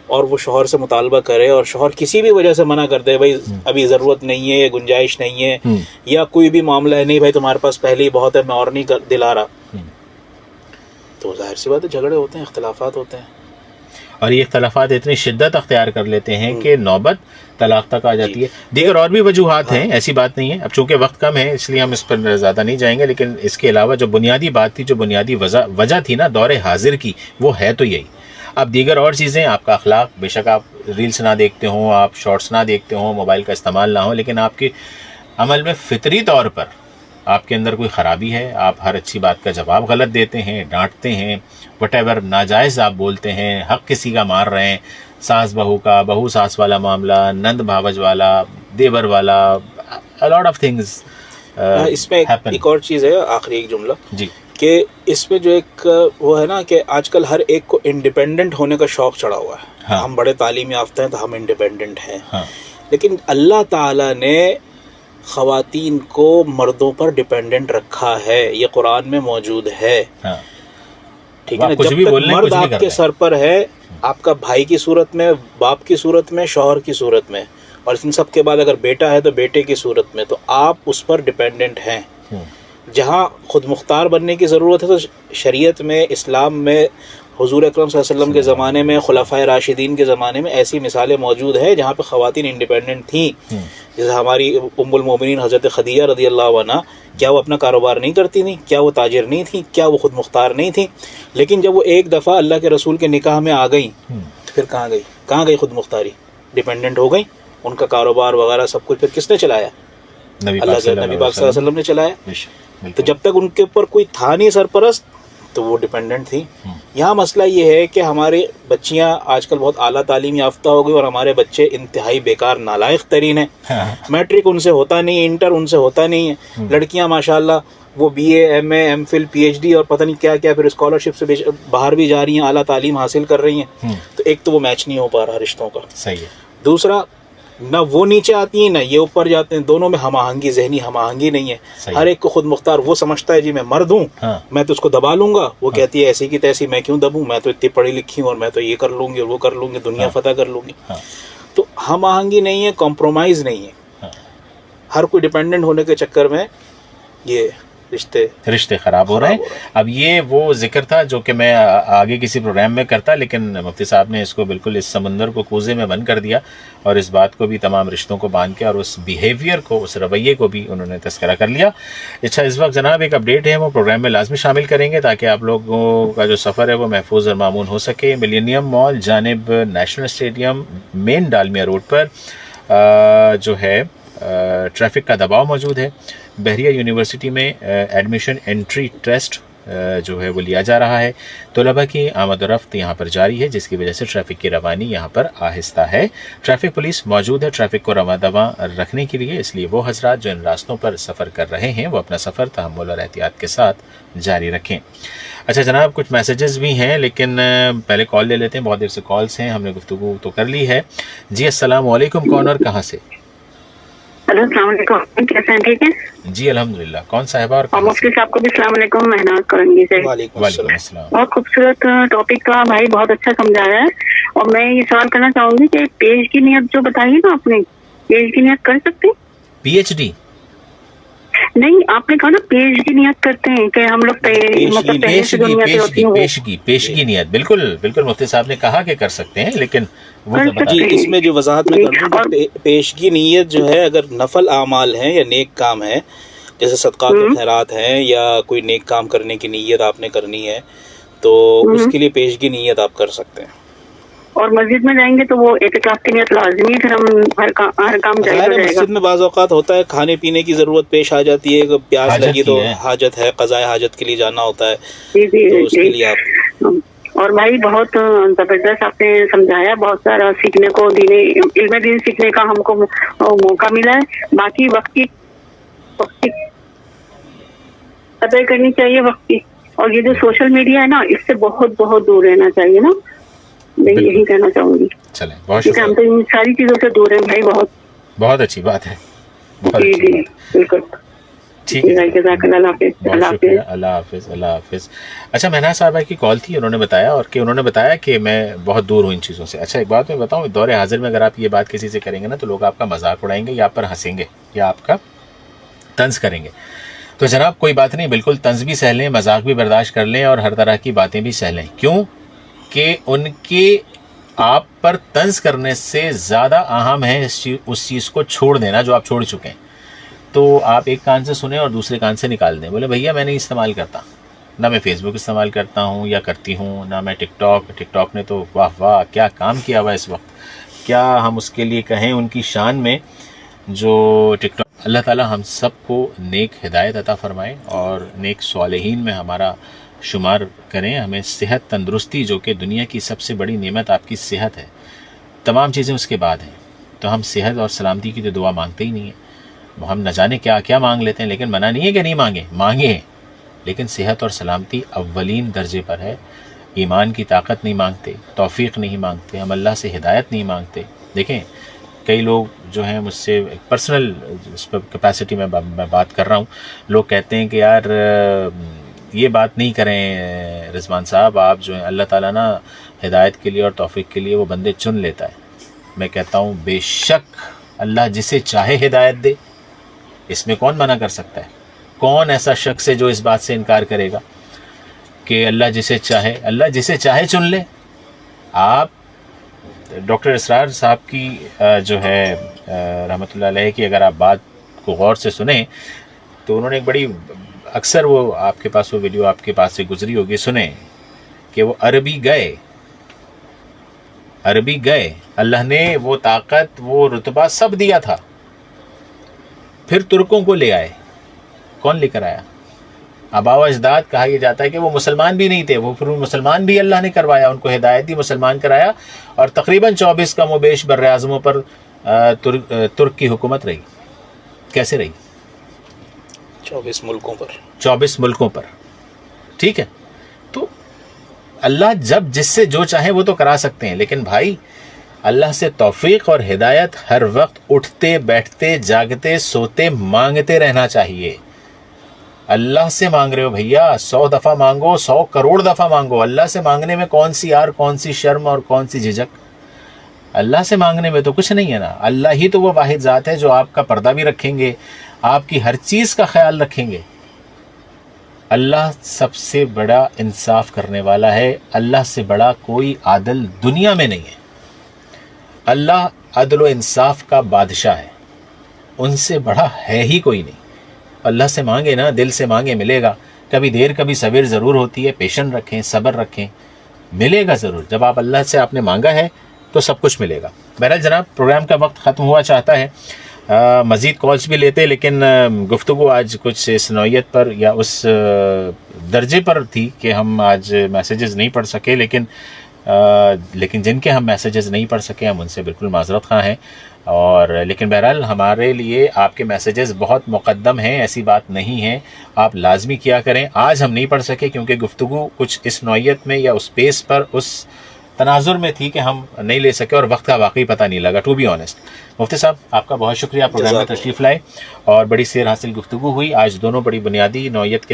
اور وہ شوہر سے مطالبہ کرے اور شوہر کسی بھی وجہ سے منع کر دے، بھائی ابھی ضرورت نہیں ہے، یا گنجائش نہیں ہے، یا کوئی بھی معاملہ ہے، نہیں بھائی تمہارے پاس پہلے ہی بہت ہے، میں اور نہیں دلا رہا، تو ظاہر سی بات ہے جھگڑے ہوتے ہیں، اختلافات ہوتے ہیں. اور یہ اختلافات اتنی شدت اختیار کر لیتے ہیں کہ نوبت طلاق تک آ جاتی ہے. دیگر اور بھی وجوہات ہیں، ایسی بات نہیں ہے. اب چونکہ وقت کم ہے اس لیے ہم اس پر زیادہ نہیں جائیں گے، لیکن اس کے علاوہ جو بنیادی بات تھی، جو بنیادی وجہ تھی نا دور حاضر کی، وہ ہے تو یہی. اب دیگر اور چیزیں، آپ کا اخلاق، بے شک آپ ریلس نہ دیکھتے ہوں، آپ شارٹس نہ دیکھتے ہوں، موبائل کا استعمال نہ ہو، لیکن آپ کے عمل میں فطری طور پر آپ کے اندر کوئی خرابی ہے. آپ ہر اچھی بات کا جواب غلط دیتے ہیں، ڈانٹتے ہیں، وٹ ایور ناجائز آپ بولتے ہیں، حق کسی کا مار رہے ہیں، ساس بہو کا، بہو ساس والا معاملہ، نند بھاوج والا، دیور والا، a lot of things اس میں happen. ایک اور چیز ہے، آخری ایک جملہ، جی کہ اس میں جو ایک وہ ہے نا کہ آج کل ہر ایک کو انڈیپینڈنٹ ہونے کا شوق چڑھا ہوا ہے. ہاں. ہم بڑے تعلیم یافتہ ہیں تو ہم انڈیپینڈنٹ ہیں، ہاں لیکن اللہ تعالیٰ نے خواتین کو مردوں پر ڈیپینڈنٹ رکھا ہے. یہ قرآن میں موجود ہے. ہاں ٹھیک ہے نا؟ کچھ جب بھی تک بول لیں، مرد کچھ بھی آپ کر کے لیں. سر پر ہے، آپ کا بھائی کی صورت میں، باپ کی صورت میں، شوہر کی صورت میں، اور ان سب کے بعد اگر بیٹا ہے تو بیٹے کی صورت میں، تو آپ اس پر ڈیپینڈنٹ ہیں. جہاں خود مختار بننے کی ضرورت ہے تو شریعت میں، اسلام میں، حضور اکرم صلی اللہ علیہ وسلم کے زمانے میں، خلفائے راشدین کے زمانے میں ایسی مثالیں موجود ہیں جہاں پہ خواتین انڈیپینڈنٹ تھیں. جیسے ہماری ام المومنین حضرت خدیجہ رضی اللہ عنہ، کیا وہ اپنا کاروبار نہیں کرتی تھیں؟ کیا وہ تاجر نہیں تھیں؟ کیا وہ خود مختار نہیں تھیں؟ لیکن جب وہ ایک دفعہ اللہ کے رسول کے نکاح میں آ گئیں تو پھر کہاں گئی خود مختاری؟ ڈیپینڈنٹ ہو گئیں. ان کا کاروبار وغیرہ سب کچھ پھر کس نے چلایا؟ اللہ کے نبی پاک صلی اللہ علیہ وسلم نے چلایا. تو جب تک ان کے اوپر کوئی تھا نہیں سرپرست تو وہ ڈیپینڈنٹ تھی. یہاں مسئلہ یہ ہے کہ ہماری بچیاں آج کل بہت اعلیٰ تعلیم یافتہ ہو گئی، اور ہمارے بچے انتہائی بیکار، نالائق ترین ہیں. میٹرک ان سے ہوتا نہیں، انٹر ان سے ہوتا نہیں ہے. لڑکیاں ماشاءاللہ وہ B A, M A, M Phil, P H D اور پتہ نہیں کیا کیا، پھر اسکالرشپ سے باہر بھی جا رہی ہیں، اعلیٰ تعلیم حاصل کر رہی ہیں. تو ایک تو وہ میچ نہیں ہو پا رہا رشتوں کا. صحیح ہے. دوسرا نہ وہ نیچے آتی ہیں نہ یہ اوپر جاتے ہیں, دونوں میں ہم آہنگی, ذہنی ہم آہنگی نہیں ہے. ہر ایک کو خود مختار, وہ سمجھتا ہے جی میں مرد ہوں, میں تو اس کو دبا لوں گا, وہ کہتی ہے ایسی کی تیسی, میں کیوں دبوں, میں تو اتنی پڑھی لکھی ہوں اور میں تو یہ کر لوں گی اور وہ کر لوں گی, دنیا فتح کر لوں گی. تو ہم آہنگی نہیں ہے, کمپرومائز نہیں ہے, ہر کوئی ڈیپینڈنٹ ہونے کے چکر میں یہ رشتے خراب ہو رہے ہیں. اب یہ وہ ذکر تھا جو کہ میں آگے کسی پروگرام میں کرتا, لیکن مفتی صاحب نے اس کو بالکل اس سمندر کو کوزے میں بند کر دیا اور اس بات کو بھی تمام رشتوں کو باندھ کے اور اس بیہیویئر کو, اس رویے کو بھی انہوں نے تذکرہ کر لیا. اچھا, اس وقت جناب ایک اپڈیٹ ہے, وہ پروگرام میں لازمی شامل کریں گے تاکہ آپ لوگوں کا جو سفر ہے وہ محفوظ اور مامون ہو سکے. ملینیم مال جانب نیشنل اسٹیڈیم مین ڈالمیا روڈ پر جو ہے ٹریفک کا دباؤ موجود ہے. بحریہ یونیورسٹی میں ایڈمیشن انٹری ٹیسٹ جو ہے وہ لیا جا رہا ہے. طلباء کی آمد و رفت یہاں پر جاری ہے, جس کی وجہ سے ٹریفک کی روانی یہاں پر آہستہ ہے. ٹریفک پولیس موجود ہے ٹریفک کو رواں دواں رکھنے کے لیے, اس لیے وہ حضرات جو ان راستوں پر سفر کر رہے ہیں وہ اپنا سفر تحمل اور احتیاط کے ساتھ جاری رکھیں. اچھا جناب, کچھ میسیجز بھی ہیں لیکن پہلے کال لے لیتے ہیں, بہت دیر سے کالز ہیں, ہم نے گفتگو تو کر لی ہے. جی السلام علیکم, کون اور کہاں سے؟ ہلو السلام علیکم, کیسے ہیں, ٹھیک ہے جی الحمدللہ. کون صاحبہ اور مفتی صاحب کو بھی السلام علیکم, محنت کرنگی سے. وعلیکم السلام. بہت خوبصورت ٹاپک کا بھائی, بہت اچھا سمجھایا ہے. اور میں یہ سوال کرنا چاہوں گی کہ پیج کی نیت جو بتائی نا آپ نے, پیج کی نیت کر سکتے ہیں؟ پی ایچ ڈی نہیں, آپ نے کہا نا پیج کی نیت کرتے ہیں کہ ہم لوگ پیشگی نیت, بالکل بالکل مفتی صاحب نے کہا کہ کر سکتے ہیں, لیکن جی اس میں جو وضاحت میں کر دوں, پیشگی نیت جو ہے اگر نفل اعمال ہیں یا نیک کام ہے, جیسے صدقات و خیرات ہیں یا کوئی نیک کام کرنے کی نیت آپ نے کرنی ہے, تو اس کے لیے پیشگی نیت آپ کر سکتے ہیں. اور مسجد میں جائیں گے تو وہ اعتکاف کی نیت لازمی ہے, پھر ہم ہر کام جائز ہو جائے گا. مسجد میں بعض اوقات ہوتا ہے کھانے پینے کی ضرورت پیش آ جاتی ہے, پیاس لگی تو حاجت ہے, قضاء حاجت کے لیے جانا ہوتا ہے, تو اس کے لیے آپ. اور بھائی بہت زبردست آپ نے سمجھایا, بہت سارا سیکھنے کو, علم دین سیکھنے کا ہم کو موقع ملا ہے. باقی وقت کی قدر کرنی چاہیے وقت کی, اور یہ جو سوشل میڈیا ہے نا, اس سے بہت بہت دور رہنا چاہیے نا, میں یہی کہنا چاہوں گی. چلیں, بہت شکریہ. ہم تو ان ساری چیزوں سے دور ہیں بھائی, بہت اچھی بات ہے. جی جی بالکل, ٹھیک ہے, اللہ حافظ. اللہ حافظ. اللہ حافظ. اچھا, محنت صاحبہ کی کال تھی, انہوں نے بتایا کہ میں بہت دور ہوں ان چیزوں سے. اچھا ایک بات میں بتاؤں, دور حاضر میں اگر آپ یہ بات کسی سے کریں گے نا تو لوگ آپ کا مذاق اڑائیں گے یا آپ پر ہنسیں گے یا آپ کا طنز کریں گے. تو جناب کوئی بات نہیں, بالکل طنز بھی سہ لیں, مذاق بھی برداشت کر لیں اور ہر طرح کی باتیں بھی سہ لیں. کیوں کہ ان کے آپ پر طنز کرنے سے زیادہ اہم ہے اس چیز کو چھوڑ دینا جو آپ چھوڑ چکے ہیں. تو آپ ایک کان سے سنیں اور دوسرے کان سے نکال دیں. بولے بھیا میں نہیں استعمال کرتا, نہ میں فیس بک استعمال کرتا ہوں یا کرتی ہوں, نہ میں ٹک ٹاک نے تو واہ واہ کیا کام کیا ہوا اس وقت, کیا ہم اس کے لیے کہیں ان کی شان میں جو ٹک ٹاک. اللہ تعالی ہم سب کو نیک ہدایت عطا فرمائے اور نیک صالحین میں ہمارا شمار کریں. ہمیں صحت تندرستی, جو کہ دنیا کی سب سے بڑی نعمت آپ کی صحت ہے, تمام چیزیں اس کے بعد ہیں, تو ہم صحت اور سلامتی کی تو دعا مانگتے ہی نہیں ہیں. ہم نہ جانے کیا کیا مانگ لیتے ہیں, لیکن منع نہیں ہے کہ نہیں مانگے, لیکن صحت اور سلامتی اولین درجے پر ہے. ایمان کی طاقت نہیں مانگتے, توفیق نہیں مانگتے, ہم اللہ سے ہدایت نہیں مانگتے. دیکھیں کئی لوگ جو ہیں مجھ سے پرسنل اس پر کیپیسٹی میں بات کر رہا ہوں, لوگ کہتے ہیں کہ یار یہ بات نہیں کریں رضوان صاحب, آپ جو ہیں اللہ تعالیٰ نا ہدایت کے لیے اور توفیق کے لیے وہ بندے چن لیتا ہے. میں کہتا ہوں بے شک اللہ جسے چاہے ہدایت دے, اس میں کون منع کر سکتا ہے؟ کون ایسا شخص ہے جو اس بات سے انکار کرے گا کہ اللہ جسے چاہے چن لے. آپ ڈاکٹر اسرار صاحب کی جو ہے رحمۃ اللہ علیہ کی اگر آپ بات کو غور سے سنیں تو انہوں نے ایک بڑی, اکثر وہ آپ کے پاس وہ ویڈیو آپ کے پاس سے گزری ہوگی, سنیں کہ وہ عربی گئے, اللہ نے وہ طاقت وہ رتبہ سب دیا تھا, پھر ترکوں کو لے آئے. کون لے کر آیا؟ آباء و اجداد. کہا یہ جاتا ہے کہ وہ مسلمان بھی نہیں تھے, وہ پھر مسلمان بھی اللہ نے کروایا, ان کو ہدایت دی, مسلمان کرایا, اور تقریباً 24 کم و بیش بر اعظموں پر ترک کی حکومت رہی. کیسے رہی؟ 24 ملکوں پر. ٹھیک ہے, تو اللہ جب جس سے جو چاہے وہ تو کرا سکتے ہیں, لیکن بھائی اللہ سے توفیق اور ہدایت ہر وقت اٹھتے بیٹھتے جاگتے سوتے مانگتے رہنا چاہیے. اللہ سے مانگ رہے ہو بھیا، 100 دفعہ مانگو، 100 کروڑ دفعہ مانگو. اللہ سے مانگنے میں کون سی یار، کون سی شرم اور کون سی جھجک؟ اللہ سے مانگنے میں تو کچھ نہیں ہے نا. اللہ ہی تو وہ واحد ذات ہے جو آپ کا پردہ بھی رکھیں گے، آپ کی ہر چیز کا خیال رکھیں گے. اللہ سب سے بڑا انصاف کرنے والا ہے. اللہ سے بڑا کوئی عادل دنیا میں نہیں ہے. اللہ عدل و انصاف کا بادشاہ ہے، ان سے بڑا ہے ہی کوئی نہیں. اللہ سے مانگے نا، دل سے مانگے، ملے گا. کبھی دیر کبھی سویر ضرور ہوتی ہے، پیشن رکھیں، صبر رکھیں، ملے گا ضرور. جب آپ اللہ سے آپ نے مانگا ہے تو سب کچھ ملے گا. بہرحال جناب، پروگرام کا وقت ختم ہوا چاہتا ہے. مزید کالز بھی لیتے، لیکن گفتگو آج کچھ اس نوعیت پر یا اس درجے پر تھی کہ ہم آج میسیجز نہیں پڑھ سکے. لیکن جن کے ہم میسیجز نہیں پڑھ سکے ہم ان سے بالکل معذرت خواہ ہیں. لیکن بہرحال ہمارے لیے آپ کے میسیجز بہت مقدم ہیں، ایسی بات نہیں ہے. آپ لازمی کیا کریں. آج ہم نہیں پڑھ سکے کیونکہ گفتگو کچھ اس نوعیت میں یا اس پیس پر، اس تناظر میں تھی کہ ہم نہیں لے سکے اور وقت کا واقعی پتہ نہیں لگا، ٹو بی آنیسٹ. مفتی صاحب آپ کا بہت شکریہ، پروگرام میں تشریف لائے اور بڑی سیر حاصل گفتگو ہوئی. آج دونوں بڑی بنیادی نوعیت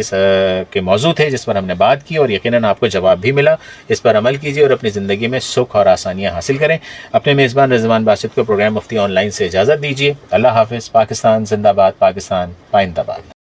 کے موضوع تھے جس پر ہم نے بات کی اور یقیناً آپ کو جواب بھی ملا. اس پر عمل کیجیے اور اپنی زندگی میں سکھ اور آسانیاں حاصل کریں. اپنے میزبان رضوان باسط کو پروگرام مفتی آن لائن سے اجازت دیجیے. اللہ حافظ. پاکستان زندہ باد، پاکستان پائندہ باد.